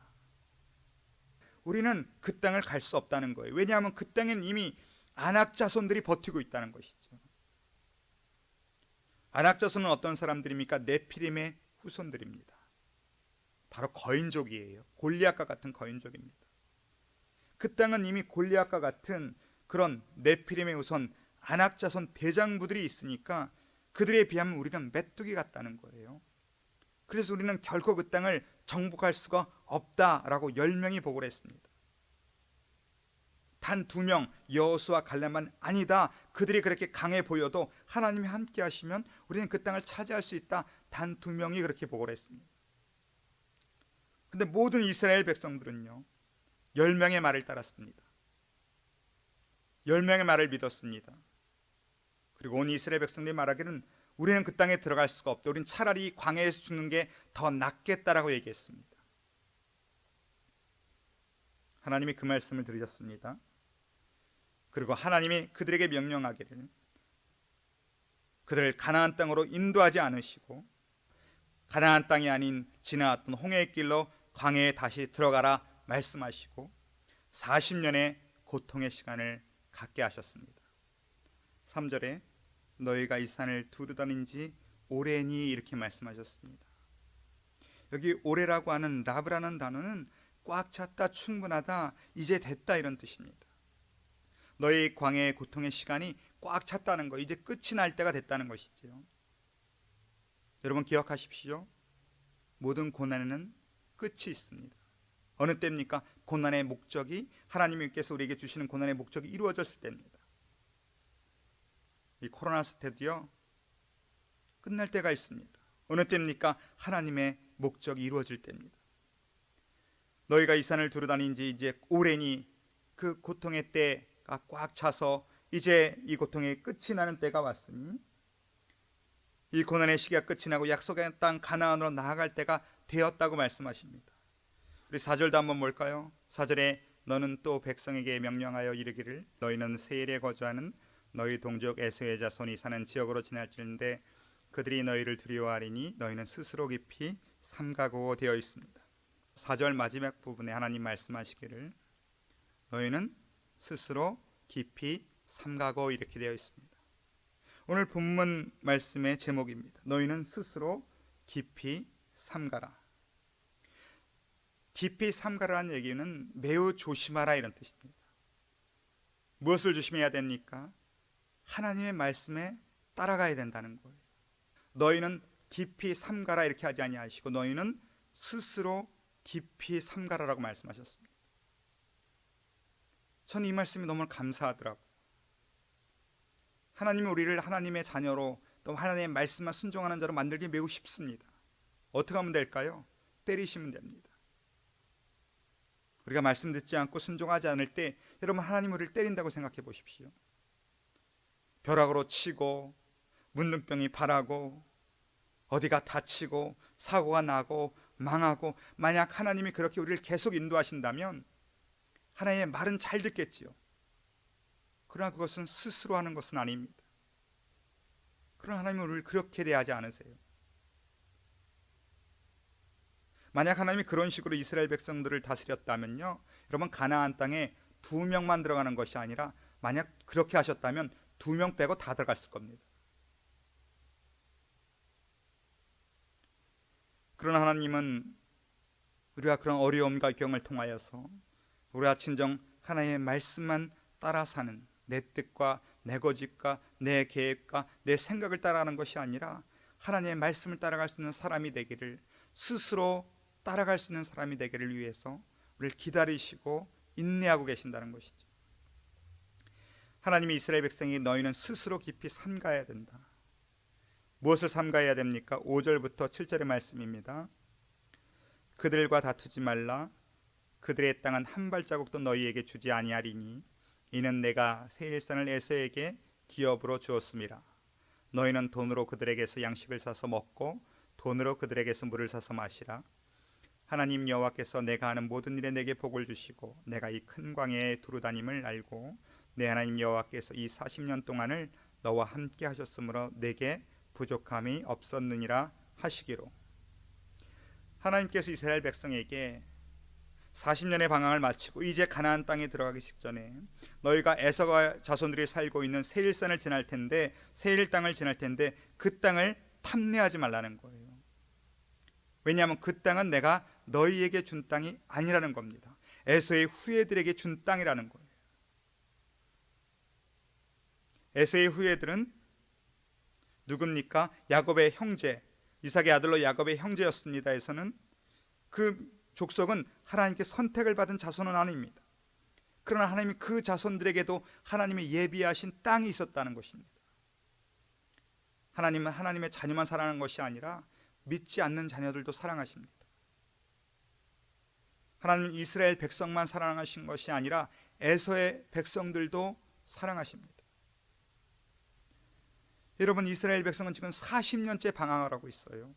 우리는 그 땅을 갈 수 없다는 거예요. 왜냐하면 그 땅엔 이미 아낙 자손들이 버티고 있다는 것이죠. 아낙 자손은 어떤 사람들입니까? 네피림의 후손들입니다. 바로 거인족이에요. 골리앗과 같은 거인족입니다. 그 땅은 이미 골리앗과 같은 그런 네피림의 후손 아낙 자손 대장부들이 있으니까 그들에 비하면 우리는 메뚜기 같다는 거예요. 그래서 우리는 결코 그 땅을 정복할 수가 없다라고 10명이 보고를 했습니다. 단 2명 여호수아 갈렙만 아니다. 그들이 그렇게 강해 보여도 하나님이 함께 하시면 우리는 그 땅을 차지할 수 있다. 단 2명이 그렇게 보고를 했습니다. 근데 모든 이스라엘 백성들은요 10명의 말을 따랐습니다. 10명의 말을 믿었습니다. 그리고 온 이스라엘 백성들이 말하기는 우리는 그 땅에 들어갈 수가 없다. 우리는 차라리 광야에서 죽는 게 더 낫겠다라고 얘기했습니다. 하나님이 그 말씀을 들으셨습니다. 그리고 하나님이 그들에게 명령하기를 그들을 가나안 땅으로 인도하지 않으시고 가나안 땅이 아닌 지나왔던 홍해의 길로 광야에 다시 들어가라 말씀하시고 40년의 고통의 시간을 갖게 하셨습니다. 3절에 너희가 이 산을 두루다닌 지 오래니 이렇게 말씀하셨습니다. 여기 오래라고 하는 라브라는 단어는 꽉 찼다, 충분하다, 이제 됐다 이런 뜻입니다. 너희 광야의 고통의 시간이 꽉 찼다는 거, 이제 끝이 날 때가 됐다는 것이지요. 여러분 기억하십시오. 모든 고난에는 끝이 있습니다. 어느 때입니까? 고난의 목적이 하나님께서 우리에게 주시는 고난의 목적이 이루어졌을 때입니다. 이 코로나 사태도요 끝날 때가 있습니다. 어느 때입니까? 하나님의 목적이 이루어질 때입니다. 너희가 이 산을 두루다닌 지 이제 오래니 그 고통의 때가 꽉 차서 이제 이 고통의 끝이 나는 때가 왔으니 이 고난의 시기가 끝이 나고 약속의 땅 가나안으로 나아갈 때가 되었다고 말씀하십니다. 우리 4절도 한번 볼까요? 4절에 너는 또 백성에게 명령하여 이르기를 너희는 세일에 거주하는 너희 동족 에서의 자손이 사는 지역으로 지날지인데 그들이 너희를 두려워하리니 너희는 스스로 깊이 삼가고 되어 있습니다. 4절 마지막 부분에 하나님 말씀하시기를 너희는 스스로 깊이 삼가고 이렇게 되어 있습니다. 오늘 본문 말씀의 제목입니다. 너희는 스스로 깊이 삼가라. 깊이 삼가라는 얘기는 매우 조심하라 이런 뜻입니다. 무엇을 조심해야 됩니까? 하나님의 말씀에 따라가야 된다는 거예요. 너희는 깊이 삼가라 이렇게 하지 아니하시고 너희는 스스로 깊이 삼가라라고 말씀하셨습니다. 저는 이 말씀이 너무 감사하더라고요. 하나님이 우리를 하나님의 자녀로 또 하나님의 말씀만 순종하는 자로 만들기 매우 쉽습니다. 어떻게 하면 될까요? 때리시면 됩니다. 우리가 말씀 듣지 않고 순종하지 않을 때 여러분 하나님 우리를 때린다고 생각해 보십시오. 벼락으로 치고 문둥병이 발하고 어디가 다치고 사고가 나고 망하고 만약 하나님이 그렇게 우리를 계속 인도하신다면 하나님의 말은 잘 듣겠지요. 그러나 그것은 스스로 하는 것은 아닙니다. 그러나 하나님은 우리를 그렇게 대하지 않으세요. 만약 하나님이 그런 식으로 이스라엘 백성들을 다스렸다면요 여러분 가나안 땅에 2명만 들어가는 것이 아니라 만약 그렇게 하셨다면 2명 빼고 다 들어갔을 겁니다. 그러나 하나님은 우리가 그런 어려움과 경을 통하여서 우리가 진정 하나님의 말씀만 따라 사는 내 뜻과 내 고집과 내 계획과 내 생각을 따라가는 것이 아니라 하나님의 말씀을 따라갈 수 있는 사람이 되기를, 스스로 따라갈 수 있는 사람이 되기를 위해서 우리를 기다리시고 인내하고 계신다는 것이죠. 하나님이 이스라엘 백성이 너희는 스스로 깊이 삼가야 된다. 무엇을 삼가야 됩니까? 5절부터 7절의 말씀입니다. 그들과 다투지 말라. 그들의 땅은 한 발자국도 너희에게 주지 아니하리니 이는 내가 세일산을 에서에게 기업으로 주었음이라. 너희는 돈으로 그들에게서 양식을 사서 먹고 돈으로 그들에게서 물을 사서 마시라. 하나님 여호와께서 내가 하는 모든 일에 내게 복을 주시고 내가 이 큰 광야에 두루 다님을 알고 내 하나님 여호와께서 이 40년 동안을 너와 함께 하셨으므로 내게 부족함이 없었느니라 하시기로. 하나님께서 이스라엘 백성에게 40년의 방황을 마치고 이제 가나안 땅에 들어가기 직전에 너희가 에서가 자손들이 살고 있는 세일산을 지날 텐데, 세일 땅을 지날 텐데 그 땅을 탐내하지 말라는 거예요. 왜냐하면 그 땅은 내가 너희에게 준 땅이 아니라는 겁니다. 에서의 후예들에게 준 땅이라는 거예요. 에서의 후예들은 누굽니까? 야곱의 형제, 이삭의 아들로 야곱의 형제였습니다. 에서는 그 족속은 하나님께 선택을 받은 자손은 아닙니다. 그러나 하나님이 그 자손들에게도 하나님의 예비하신 땅이 있었다는 것입니다. 하나님은 하나님의 자녀만 사랑하는 것이 아니라 믿지 않는 자녀들도 사랑하십니다. 하나님은 이스라엘 백성만 사랑하신 것이 아니라 에서의 백성들도 사랑하십니다. 여러분, 이스라엘 백성은 지금 40년째 방황을 하고 있어요.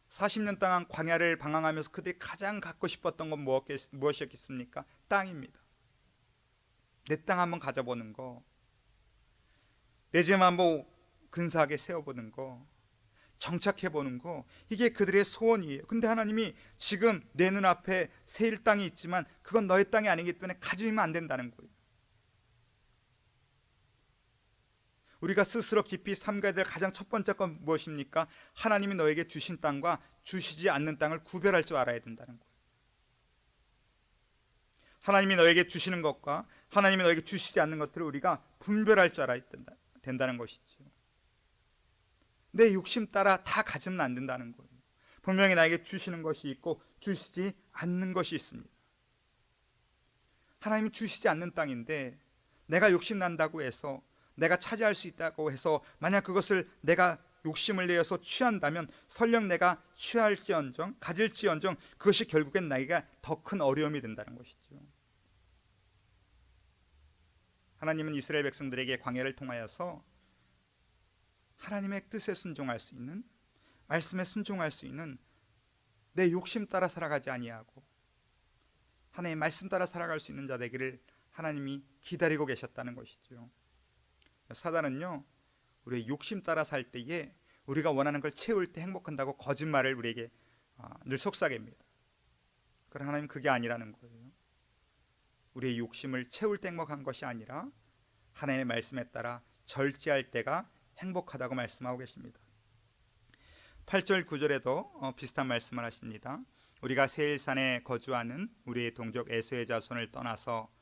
40년 동안 광야를 방황하면서 그들이 가장 갖고 싶었던 건 무엇이었겠습니까? 땅입니다. 내 땅 한번 가져보는 거, 내 집 한번 근사하게 세워보는 거, 정착해보는 거, 이게 그들의 소원이에요. 근데 하나님이 지금 내 눈앞에 세일 땅이 있지만 그건 너의 땅이 아니기 때문에 가지면 안 된다는 거예요. 우리가 스스로 깊이 삼가야 될 가장 첫 번째 건 무엇입니까? 하나님이 너에게 주신 땅과 주시지 않는 땅을 구별할 줄 알아야 된다는 거예요. 하나님이 너에게 주시는 것과 하나님이 너에게 주시지 않는 것들을 우리가 분별할 줄 알아야 된다는 것이죠. 내 욕심 따라 다 가지면 안 된다는 거예요. 분명히 나에게 주시는 것이 있고 주시지 않는 것이 있습니다. 하나님이 주시지 않는 땅인데 내가 욕심 난다고 해서, 내가 차지할 수 있다고 해서 만약 그것을 내가 욕심을 내어서 취한다면 설령 내가 취할지언정, 가질지언정 그것이 결국엔 나에게 더 큰 어려움이 된다는 것이죠. 하나님은 이스라엘 백성들에게 광야를 통하여서 하나님의 뜻에 순종할 수 있는, 말씀에 순종할 수 있는, 내 욕심 따라 살아가지 아니하고 하나님의 말씀 따라 살아갈 수 있는 자 되기를 하나님이 기다리고 계셨다는 것이죠. 사단은요, 우리의 욕심 따라 살 때에 우리가 원하는 걸 채울 때 행복한다고 거짓말을 우리에게 늘 속삭입니다. 그러나 하나님은 그게 아니라는 거예요. 우리의 욕심을 채울 때 행복한 것이 아니라 하나님의 말씀에 따라 절제할 때가 행복하다고 말씀하고 계십니다. 8절 9절에도 비슷한 말씀을 하십니다. 우리가 세일산에 거주하는 우리의 동족 에서의 자손을 떠나서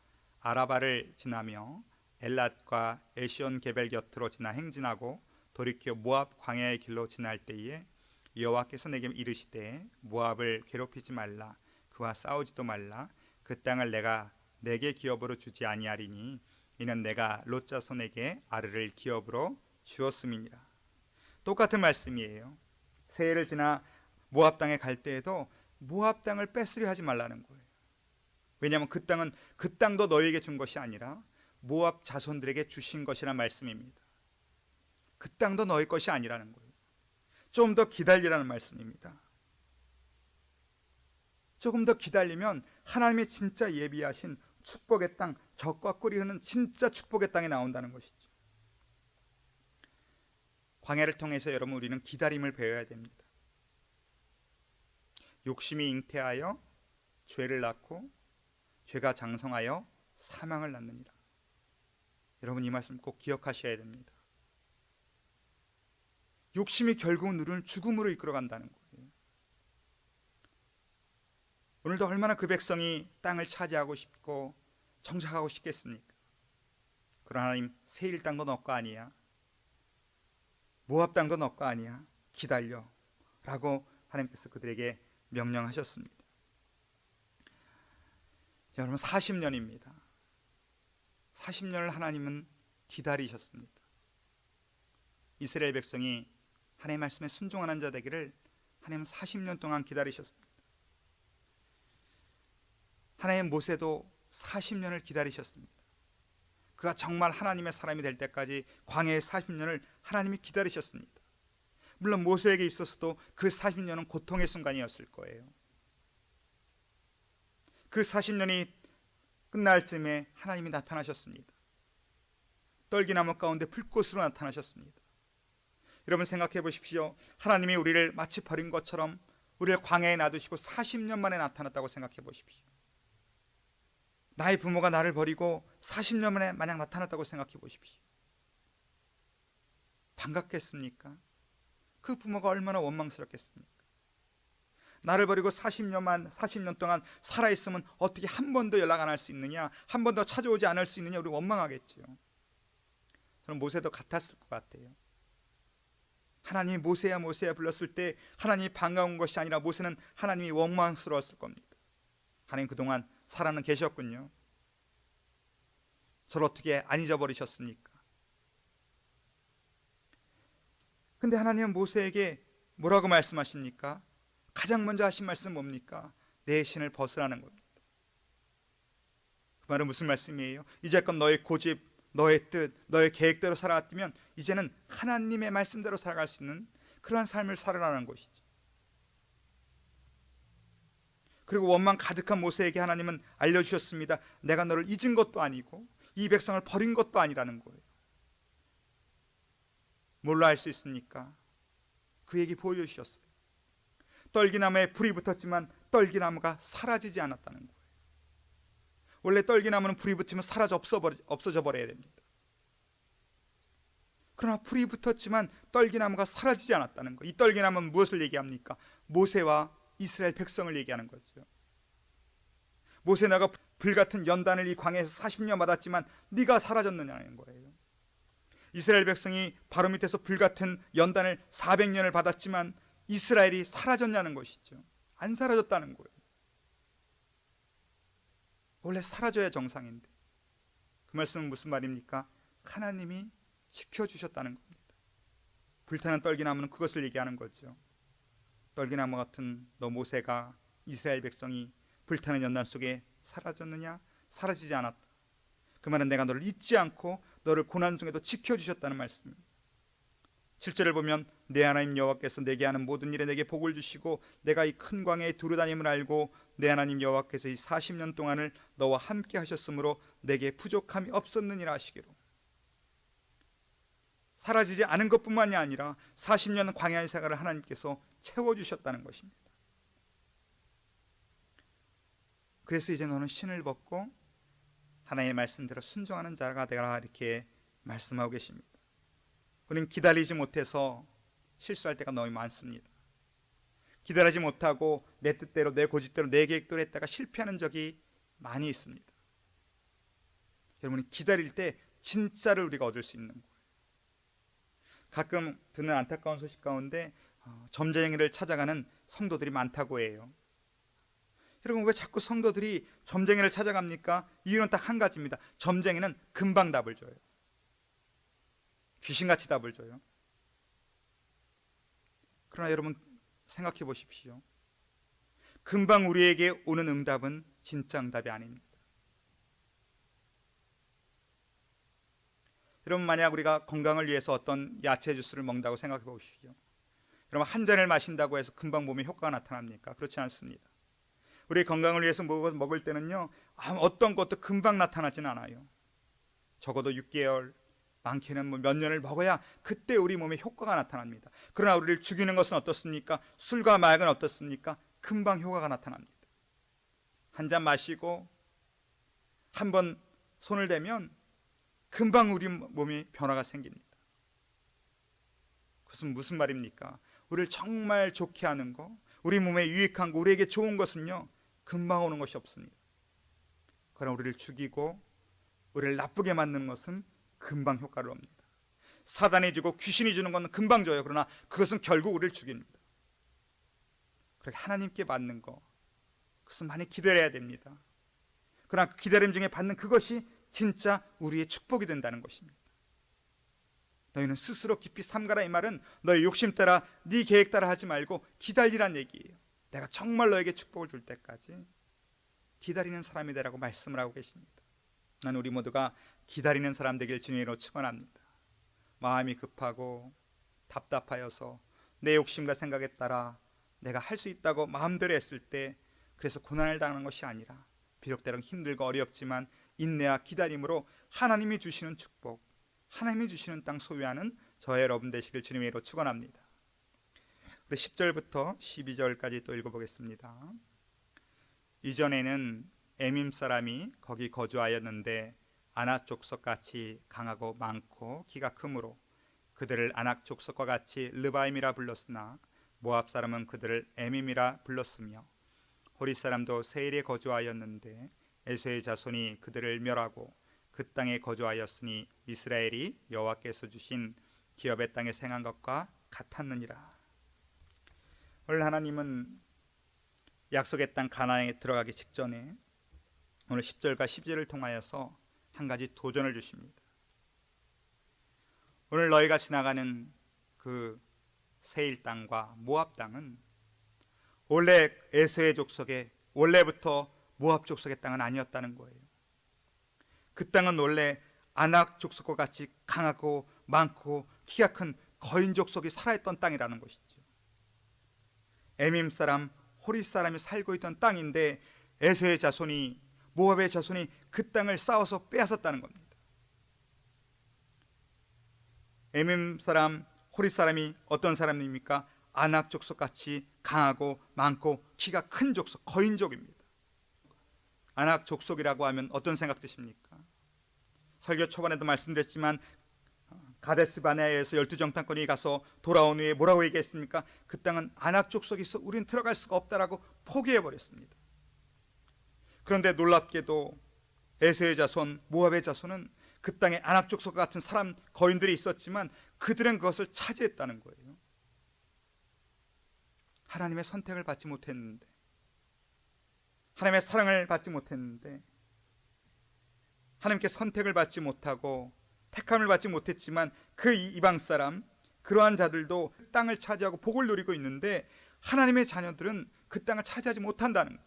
아라바를 지나며 엘랏과 에시온 게벨 곁으로 지나 행진하고 돌이켜 모압 광야의 길로 지날 때에 여호와께서 내게 이르시되 모압을 괴롭히지 말라, 그와 싸우지도 말라. 그 땅을 내가 내게 기업으로 주지 아니하리니 이는 내가 롯 자손에게 아르를 기업으로 주었음이니라. 똑같은 말씀이에요. 세일을 지나 모압 땅에 갈 때에도 모압 땅을 뺏으려 하지 말라는 거예요. 왜냐하면 그 땅은 그 땅도 너희에게 준 것이 아니라 모압 자손들에게 주신 것이란 말씀입니다. 그 땅도 너희 것이 아니라는 거예요. 좀 더 기다리라는 말씀입니다. 조금 더 기다리면 하나님이 진짜 예비하신 축복의 땅, 젖과 꿀이 흐르는 진짜 축복의 땅이 나온다는 것이죠. 광야를 통해서 여러분, 우리는 기다림을 배워야 됩니다. 욕심이 잉태하여 죄를 낳고 죄가 장성하여 사망을 낳느니라. 여러분, 이 말씀 꼭 기억하셔야 됩니다. 욕심이 결국은 우리를 죽음으로 이끌어간다는 거예요. 오늘도 얼마나 그 백성이 땅을 차지하고 싶고 정착하고 싶겠습니까? 그러나 하나님 세일 땅도 너 거 아니야. 모압 땅도 너 거 아니야. 기다려 라고 하나님께서 그들에게 명령하셨습니다. 여러분 40년입니다. 40년을 하나님은 기다리셨습니다. 이스라엘 백성이 하나님의 말씀에 순종하는 자 되기를 하나님은 40년 동안 기다리셨습니다. 하나님 모세도 40년을 기다리셨습니다. 그가 정말 하나님의 사람이 될 때까지 광야의 40년을 하나님이 기다리셨습니다. 물론 모세에게 있어서도 그 40년은 고통의 순간이었을 거예요. 그 40년이 끝날 쯤에 하나님이 나타나셨습니다. 떨기나무 가운데 불꽃으로 나타나셨습니다. 여러분 생각해 보십시오. 하나님이 우리를 마치 버린 것처럼 우리를 광야에 놔두시고 40년 만에 나타났다고 생각해 보십시오. 나의 부모가 나를 버리고 40년 만에 마냥 나타났다고 생각해 보십시오. 반갑겠습니까? 그 부모가 얼마나 원망스럽겠습니까? 나를 버리고 40년 동안 살아있으면 어떻게 한 번도 연락 안 할 수 있느냐, 한 번 더 찾아오지 않을 수 있느냐, 우리 원망하겠죠. 저는 모세도 같았을 것 같아요. 하나님이 모세야 모세야 불렀을 때 하나님이 반가운 것이 아니라 모세는 하나님이 원망스러웠을 겁니다. 하나님 그동안 살아는 계셨군요. 저를 어떻게 안 잊어버리셨습니까? 근데 하나님은 모세에게 뭐라고 말씀하십니까? 가장 먼저 하신 말씀은 뭡니까? 내 신을 벗으라는 겁니다. 그 말은 무슨 말씀이에요? 이제껏 너의 고집, 너의 뜻, 너의 계획대로 살아왔다면 이제는 하나님의 말씀대로 살아갈 수 있는 그러한 삶을 살아라는 것이죠. 그리고 원망 가득한 모세에게 하나님은 알려주셨습니다. 내가 너를 잊은 것도 아니고 이 백성을 버린 것도 아니라는 거예요. 뭘로 알 수 있습니까? 그에게 보여주셨어요. 떨기나무에 불이 붙었지만 떨기나무가 사라지지 않았다는 거예요. 원래 떨기나무는 불이 붙으면 없어져 버려야 됩니다. 그러나 불이 붙었지만 떨기나무가 사라지지 않았다는 거예요. 이 떨기나무는 무엇을 얘기합니까? 모세와 이스라엘 백성을 얘기하는 거죠. 모세 너가 불같은 연단을 이 광야에서 40년 받았지만 네가 사라졌느냐는 거예요. 이스라엘 백성이 바로 밑에서 불같은 연단을 400년을 받았지만 이스라엘이 사라졌냐는 것이죠. 안 사라졌다는 거예요. 원래 사라져야 정상인데 그 말씀은 무슨 말입니까? 하나님이 지켜주셨다는 겁니다. 불타는 떨기나무는 그것을 얘기하는 거죠. 떨기나무 같은 너 모세가 이스라엘 백성이 불타는 연단 속에 사라졌느냐? 사라지지 않았다. 그 말은 내가 너를 잊지 않고 너를 고난 중에도 지켜주셨다는 말씀입니다. 7절을 보면 내 하나님 여호와께서 내게 하는 모든 일에 내게 복을 주시고 내가 이 큰 광야에 두루다님을 알고 내 하나님 여호와께서 이 40년 동안을 너와 함께 하셨으므로 내게 부족함이 없었느니라 하시기로. 사라지지 않은 것뿐만이 아니라 40년 광야의 생활을 하나님께서 채워주셨다는 것입니다. 그래서 이제 너는 신을 벗고 하나님의 말씀대로 순종하는 자가 되라 이렇게 말씀하고 계십니다. 우리는 기다리지 못해서 실수할 때가 너무 많습니다. 기다리지 못하고 내 뜻대로 내 고집대로 내 계획대로 했다가 실패하는 적이 많이 있습니다. 여러분 기다릴 때 진짜를 우리가 얻을 수 있는 거예요. 가끔 듣는 안타까운 소식 가운데 점쟁이를 찾아가는 성도들이 많다고 해요. 여러분 왜 자꾸 성도들이 점쟁이를 찾아갑니까? 이유는 딱 한 가지입니다. 점쟁이는 금방 답을 줘요. 귀신같이 답을 줘요. 그러나 여러분 생각해 보십시오. 금방 우리에게 오는 응답은 진짜 응답이 아닙니다. 여러분 만약 우리가 건강을 위해서 어떤 야채 주스를 먹는다고 생각해 보십시오. 여러분 한 잔을 마신다고 해서 금방 몸에 효과가 나타납니까? 그렇지 않습니다. 우리 건강을 위해서 먹을 때는요 어떤 것도 금방 나타나지는 않아요. 적어도 6개월 많게는 몇 년을 먹어야 그때 우리 몸에 효과가 나타납니다. 그러나 우리를 죽이는 것은 어떻습니까? 술과 마약은 어떻습니까? 금방 효과가 나타납니다. 한 잔 마시고 한번 손을 대면 금방 우리 몸에 변화가 생깁니다. 그것은 무슨 말입니까? 우리를 정말 좋게 하는 거, 우리 몸에 유익한 거, 우리에게 좋은 것은요 금방 오는 것이 없습니다. 그러나 우리를 죽이고 우리를 나쁘게 만드는 것은 금방 효과를 옵니다. 사단이 주고 귀신이 주는 것은 금방 줘요. 그러나 그것은 결국 우리를 죽입니다. 그렇게 하나님께 받는 거, 그것은 많이 기다려야 됩니다. 그러나 그 기다림 중에 받는 그것이 진짜 우리의 축복이 된다는 것입니다. 너희는 스스로 깊이 삼가라, 이 말은 너희 욕심 따라 네 계획 따라 하지 말고 기다리란 얘기예요. 내가 정말 너에게 축복을 줄 때까지 기다리는 사람이 되라고 말씀을 하고 계십니다. 난 우리 모두가 기다리는 사람 되길 주님으로 축원합니다. 마음이 급하고 답답하여서 내 욕심과 생각에 따라 내가 할 수 있다고 마음대로 했을 때 그래서 고난을 당하는 것이 아니라 비록 때론 힘들고 어렵지만 인내와 기다림으로 하나님이 주시는 축복, 하나님이 주시는 땅 소유하는 저와 여러분 되시길 주님의 이름으로 축원합니다. 우리 10절부터 12절까지 또 읽어보겠습니다. 이전에는 에밈 사람이 거기 거주하였는데 아낙 족속같이 강하고 많고 키가 크므로 그들을 아낙 족속과 같이 르바임이라 불렀으나 모압 사람은 그들을 에밈이라 불렀으며 호리 사람도 세일에 거주하였는데 에서의 자손이 그들을 멸하고 그 땅에 거주하였으니 이스라엘이 여호와께서 주신 기업의 땅에 생한 것과 같았느니라. 오늘 하나님은 약속의 땅 가나안에 들어가기 직전에 오늘 10절과 12절을 통하여서 한 가지 도전을 주십니다. 오늘 너희가 지나가는 그 세일 땅과 모압 땅은 원래 에서의 족속의 원래부터 모압 족속의 땅은 아니었다는 거예요. 그 땅은 원래 아낙 족속과 같이 강하고 많고 키가 큰 거인 족속이 살아있던 땅이라는 것이죠. 에밈 사람, 호리 사람이 살고 있던 땅인데 에서의 자손이, 모압의 자손이 그 땅을 싸워서 빼앗았다는 겁니다. 에밈 사람, 호리 사람이 어떤 사람입니까? 아낙 족속같이 강하고 많고 키가 큰 족속, 거인족입니다. 아낙 족속이라고 하면 어떤 생각 드십니까? 설교 초반에도 말씀드렸지만 가데스 바네아에서 12정탐꾼이 가서 돌아온 후에 뭐라고 얘기했습니까? 그 땅은 아낙 족속이 있어 우린 들어갈 수가 없다라고 포기해버렸습니다. 그런데 놀랍게도 에서의 자손, 모압의 자손은 그 땅에 아낙 족속과 같은 사람, 거인들이 있었지만 그들은 그것을 차지했다는 거예요. 하나님의 선택을 받지 못했는데, 하나님의 사랑을 받지 못했는데, 하나님께 선택을 받지 못하고 택함을 받지 못했지만 그 이방 사람, 그러한 자들도 땅을 차지하고 복을 누리고 있는데 하나님의 자녀들은 그 땅을 차지하지 못한다는 거예요.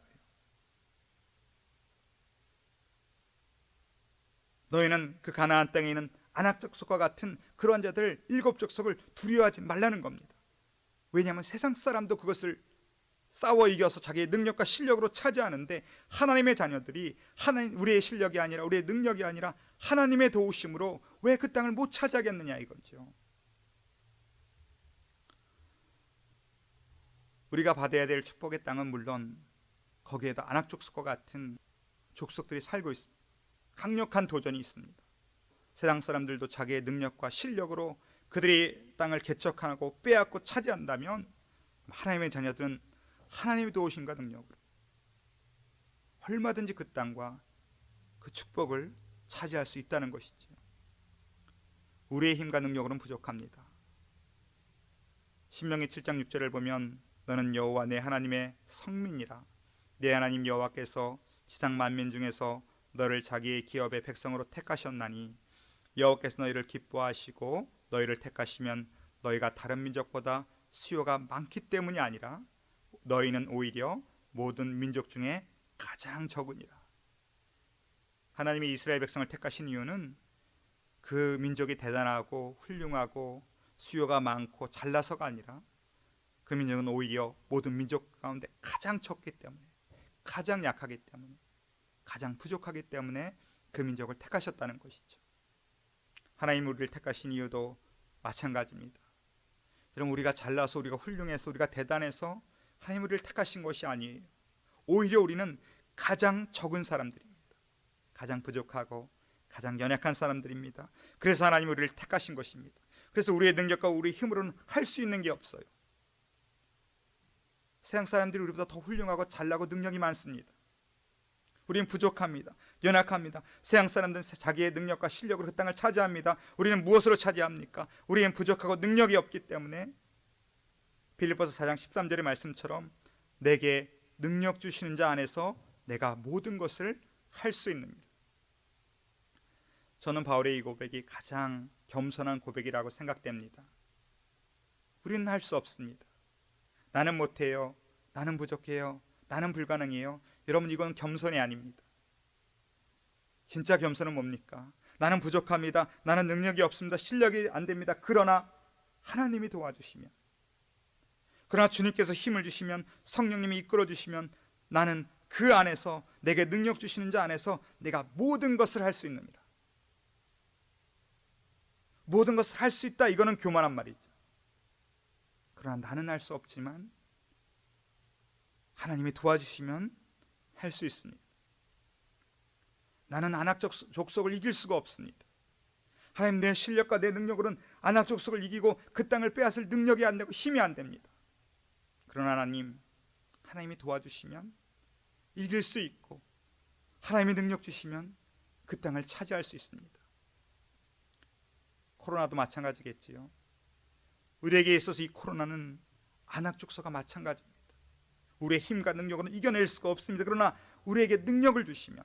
너희는 그 가나안 땅에 있는 아낙 족속과 같은 그러한 자들 7족속을 두려워하지 말라는 겁니다. 왜냐하면 세상 사람도 그것을 싸워 이겨서 자기의 능력과 실력으로 차지하는데 하나님의 자녀들이 우리의 실력이 아니라 우리의 능력이 아니라 하나님의 도우심으로 왜 그 땅을 못 차지하겠느냐 이거죠. 우리가 받아야 될 축복의 땅은 물론 거기에도 아낙 족속과 같은 족속들이 살고 있습니다. 강력한 도전이 있습니다. 세상 사람들도 자기의 능력과 실력으로 그들이 땅을 개척하고 빼앗고 차지한다면 하나님의 자녀들은 하나님의 도우심과 능력으로 얼마든지 그 땅과 그 축복을 차지할 수 있다는 것이죠. 우리의 힘과 능력으로는 부족합니다. 신명기 7장 6절을 보면 너는 여호와 내 하나님의 성민이라. 내 하나님 여호와께서 지상 만민 중에서 너를 자기의 기업의 백성으로 택하셨나니 여호와께서 너희를 기뻐하시고 너희를 택하시면 너희가 다른 민족보다 수요가 많기 때문이 아니라 너희는 오히려 모든 민족 중에 가장 적으니라. 하나님이 이스라엘 백성을 택하신 이유는 그 민족이 대단하고 훌륭하고 수요가 많고 잘나서가 아니라 그 민족은 오히려 모든 민족 가운데 가장 적기 때문에, 가장 약하기 때문에, 가장 부족하기 때문에 그 민족을 택하셨다는 것이죠. 하나님 우리를 택하신 이유도 마찬가지입니다. 여러분, 우리가 잘나서, 우리가 훌륭해서, 우리가 대단해서 하나님 우리를 택하신 것이 아니에요. 오히려 우리는 가장 적은 사람들입니다. 가장 부족하고 가장 연약한 사람들입니다. 그래서 하나님 우리를 택하신 것입니다. 그래서 우리의 능력과 우리의 힘으로는 할 수 있는 게 없어요. 세상 사람들이 우리보다 더 훌륭하고 잘나고 능력이 많습니다. 우리는 부족합니다. 연약합니다. 세상 사람들은 자기의 능력과 실력으로 그 땅을 차지합니다. 우리는 무엇으로 차지합니까? 우리는 부족하고 능력이 없기 때문에 빌립보서 4장 13절의 말씀처럼 내게 능력 주시는 자 안에서 내가 모든 것을 할 수 있느니라. 저는 바울의 이 고백이 가장 겸손한 고백이라고 생각됩니다. 우리는 할 수 없습니다. 나는 못해요. 나는 부족해요. 나는 불가능해요. 여러분, 이건 겸손이 아닙니다. 진짜 겸손은 뭡니까? 나는 부족합니다. 나는 능력이 없습니다. 실력이 안 됩니다. 그러나 하나님이 도와주시면, 그러나 주님께서 힘을 주시면, 성령님이 이끌어 주시면 나는 그 안에서, 내게 능력 주시는 자 안에서 내가 모든 것을 할 수 있느니라. 모든 것을 할 수 있다, 이거는 교만한 말이죠. 그러나 나는 할 수 없지만 하나님이 도와주시면 할 수 있습니다. 나는 안악 족속을 이길 수가 없습니다. 하나님, 내 실력과 내 능력으로는 안악 족속을 이기고 그 땅을 빼앗을 능력이 안 되고 힘이 안 됩니다. 그러나 하나님이 도와주시면 이길 수 있고, 하나님이 능력 주시면 그 땅을 차지할 수 있습니다. 코로나도 마찬가지겠지요. 우리에게 있어서 이 코로나는 안악 족속과 마찬가지입니다. 우리의 힘과 능력으로는 이겨낼 수가 없습니다. 그러나 우리에게 능력을 주시면,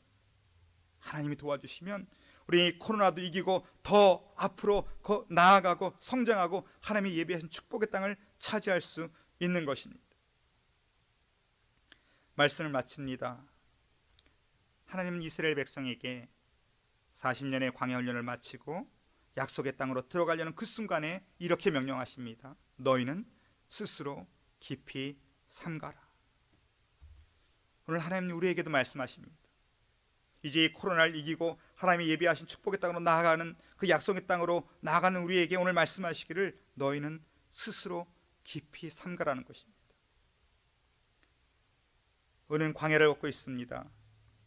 하나님이 도와주시면 우리 이 코로나도 이기고 더 앞으로 나아가고 성장하고 하나님이 예비하신 축복의 땅을 차지할 수 있는 것입니다. 말씀을 마칩니다. 하나님은 이스라엘 백성에게 40년의 광야 훈련을 마치고 약속의 땅으로 들어가려는 그 순간에 이렇게 명령하십니다. 너희는 스스로 깊이 삼가라. 오늘 하나님 우리에게도 말씀하십니다. 이제 이 코로나를 이기고 하나님이 예비하신 축복의 땅으로 나아가는 그 약속의 땅으로 나아가는 우리에게 오늘 말씀하시기를 너희는 스스로 깊이 삼가라는 것입니다. 우리는 광야를 걷고 있습니다.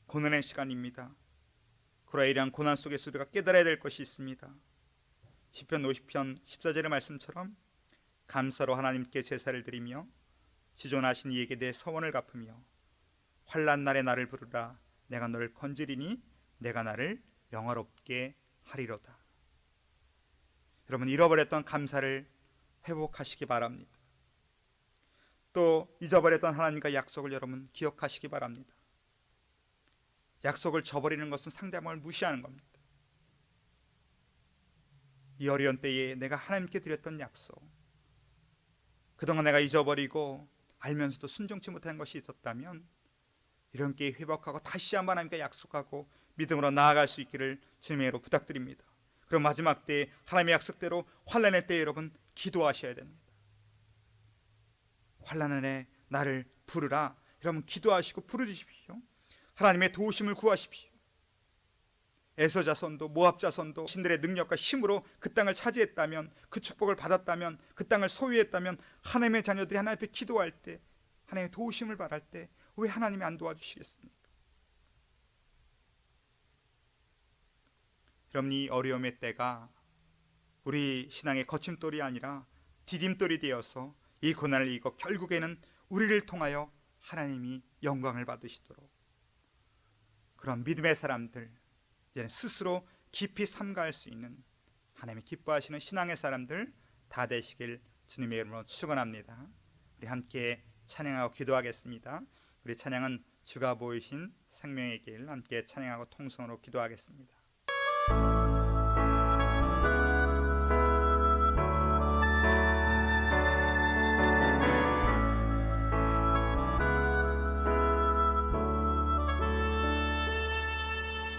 고난의 시간입니다. 그러나 이러한 고난 속에서 우리가 깨달아야 될 것이 있습니다. 시편 50편 14절의 말씀처럼 감사로 하나님께 제사를 드리며 지존하신 이에게 내 서원을 갚으며 환난 날에 나를 부르라. 내가 너를 건지리니 내가 나를 영화롭게 하리로다. 여러분, 잃어버렸던 감사를 회복하시기 바랍니다. 또 잊어버렸던 하나님과 약속을 여러분 기억하시기 바랍니다. 약속을 저버리는 것은 상대방을 무시하는 겁니다. 이 어려운 때에 내가 하나님께 드렸던 약속, 그동안 내가 잊어버리고 알면서도 순종치 못한 것이 있었다면 이런 게 회복하고 다시 한번 하나님께 약속하고 믿음으로 나아갈 수 있기를 주님의 이름으로 부탁드립니다. 그럼 마지막 때에 하나님의 약속대로 환난의 때에 여러분 기도하셔야 됩니다. 환난에 나를 부르라. 여러분 기도하시고 부르주십시오. 하나님의 도우심을 구하십시오. 에서 자손도 모압 자손도 신들의 능력과 힘으로 그 땅을 차지했다면, 그 축복을 받았다면, 그 땅을 소유했다면 하나님의 자녀들이 하나님 앞에 기도할 때, 하나님의 도우심을 바랄 때 왜 하나님이 안 도와주시겠습니까? 그럼 이 어려움의 때가 우리 신앙의 거침돌이 아니라 디딤돌이 되어서 이 고난을 이기고 결국에는 우리를 통하여 하나님이 영광을 받으시도록, 그런 믿음의 사람들, 이제는 스스로 깊이 삼가할 수 있는 하나님이 기뻐하시는 신앙의 사람들 다 되시길 주님의 이름으로 축원합니다. 우리 함께 찬양하고 기도하겠습니다. 우리 찬양은 주가 보이신 생명의 길, 함께 찬양하고 통성으로 기도하겠습니다.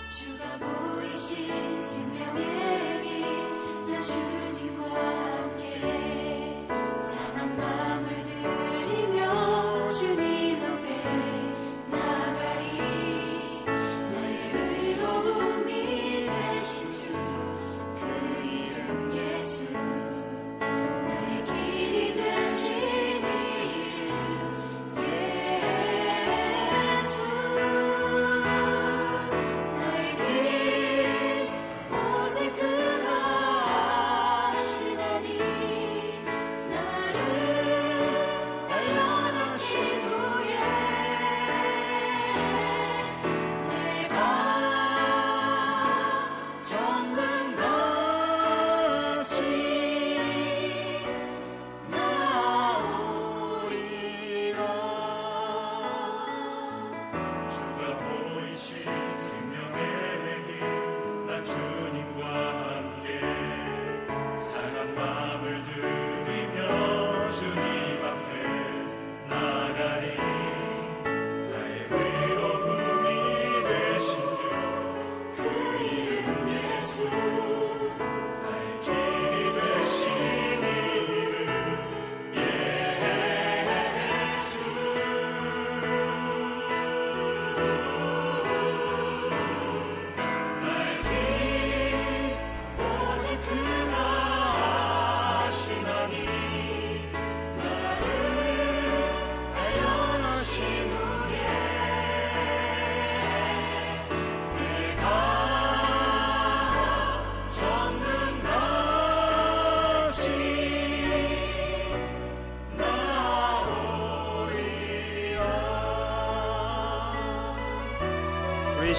주가 보이신 생명의 길, 나 주님과 함께 상한 마음을 들이며 주님 앞에 나가리. 나의 의로움이 되신 주, 그 이름 예수. 나의 길이 되신 이름 예수. 나의 길 오직 그가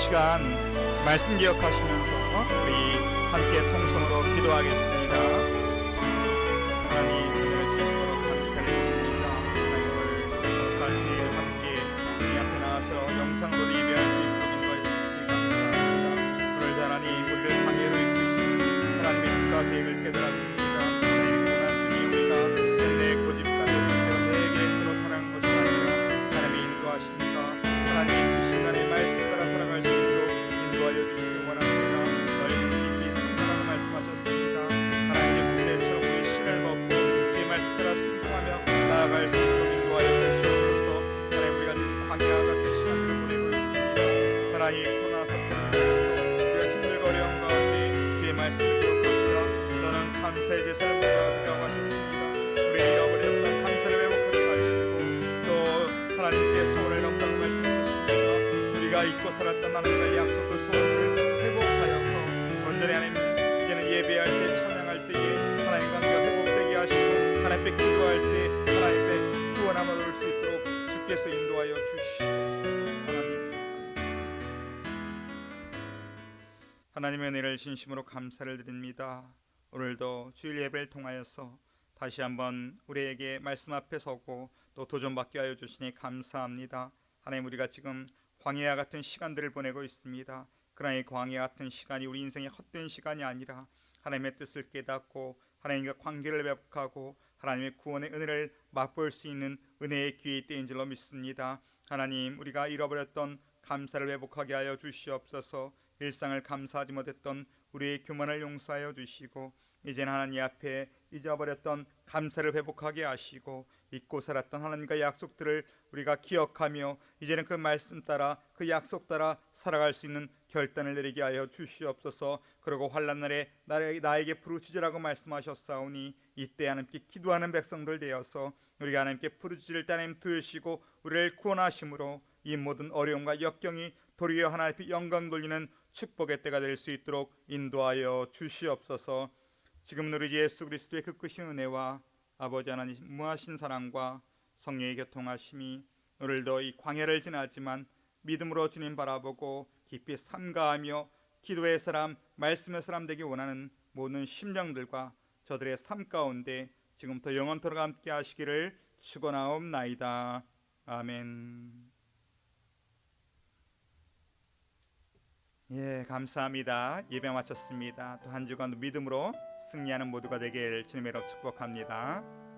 시간 말씀 기억하시면서 우리 함께 통성으로 기도하겠습니다. 하나님 은혜를 주시므로 감사를 드립니다. 하나님 오늘 주일 함께 우리 앞에 나와서 영상으로 예배할 수 있도록 인도해 주시니 감사합니다. 오늘도 하나님 우리를 방해로 이끄시니 하나님의 뜻과 계획을 깨달았습니다. 하나님 고난 주님 우리가 내 고집까지 내게 힘들어 살아가는 것이 아니라 하나님의 인도하십니다. 하나님 이 시간에 말씀 따라 살아갈 수 있도록 인도하여 주시기 원합니다. 너희는 깊이 산다라고 말씀하셨습니다. 하나님의 부대처럼 우리의 실을 먹고 주의 말씀 따라 순종하며 나아갈 수 있도록 인도하여 주시옵소서. 하나님 우리가 지금 광야 같은 시간들을 보내고 있습니다. 하나님 코로나 사태를 통해서 우리가 힘들고 어려운 가운데 주의 말씀을 기억합니다. 너는 감사의 제사를 드리라고 하셨습니다. 우리의 잃어버렸던 감사를 회복하게 하시고 또 하나님께 소원을 넣다고 말씀하셨습니다. 우리가 잊고 살았던 하나님과의 약속 그 소원을 회복하여서 온전히 하나님 이제는 예배할 때 찬양할 때에 하나님과 함께 회복되게 하시고 하나님 앞에 기도할 때 하나님 앞에 구원함을 얻을 수 있도록 주께서 인도하여 주시옵소서. 하나님의 은혜를 진심으로 감사를 드립니다. 오늘도 주일 예배를 통하여서 다시 한번 우리에게 말씀 앞에 서고 또 도전받게 하여 주시니 감사합니다. 하나님 우리가 지금 광야 같은 시간들을 보내고 있습니다. 그러나 이 광야 같은 시간이 우리 인생의 헛된 시간이 아니라 하나님의 뜻을 깨닫고 하나님과 관계를 회복하고 하나님의 구원의 은혜를 맛볼 수 있는 은혜의 기회의 때인 줄로 믿습니다. 하나님 우리가 잃어버렸던 감사를 회복하게 하여 주시옵소서. 일상을 감사하지 못했던 우리의 교만을 용서하여 주시고 이제는 하나님 앞에 잊어버렸던 감사를 회복하게 하시고 잊고 살았던 하나님과의 약속들을 우리가 기억하며 이제는 그 말씀 따라 그 약속 따라 살아갈 수 있는 결단을 내리게 하여 주시옵소서. 그리고 환난 날에 나에게 부르짖으라고 말씀하셨사오니 이때 하나님께 기도하는 백성들 되어서 우리가 하나님께 부르짖을 때 하나님 들으시고 우리를 구원하심으로 이 모든 어려움과 역경이 도리어 하나님께 영광 돌리는 축복의 때가 될 수 있도록 인도하여 주시옵소서. 지금 우리 예수 그리스도의 그 크신 은혜와 아버지 하나님 무하신 사랑과 성령의 교통하심이 오늘도 이 광야를 지나지만 믿음으로 주님 바라보고 깊이 삼가하며 기도의 사람, 말씀의 사람 되기 원하는 모든 심령들과 저들의 삶 가운데 지금부터 영원토록 함께 하시기를 축원하옵나이다. 아멘. 예, 감사합니다. 예배 마쳤습니다. 또 한 주간 믿음으로 승리하는 모두가 되길 주님의 이름으로 축복합니다.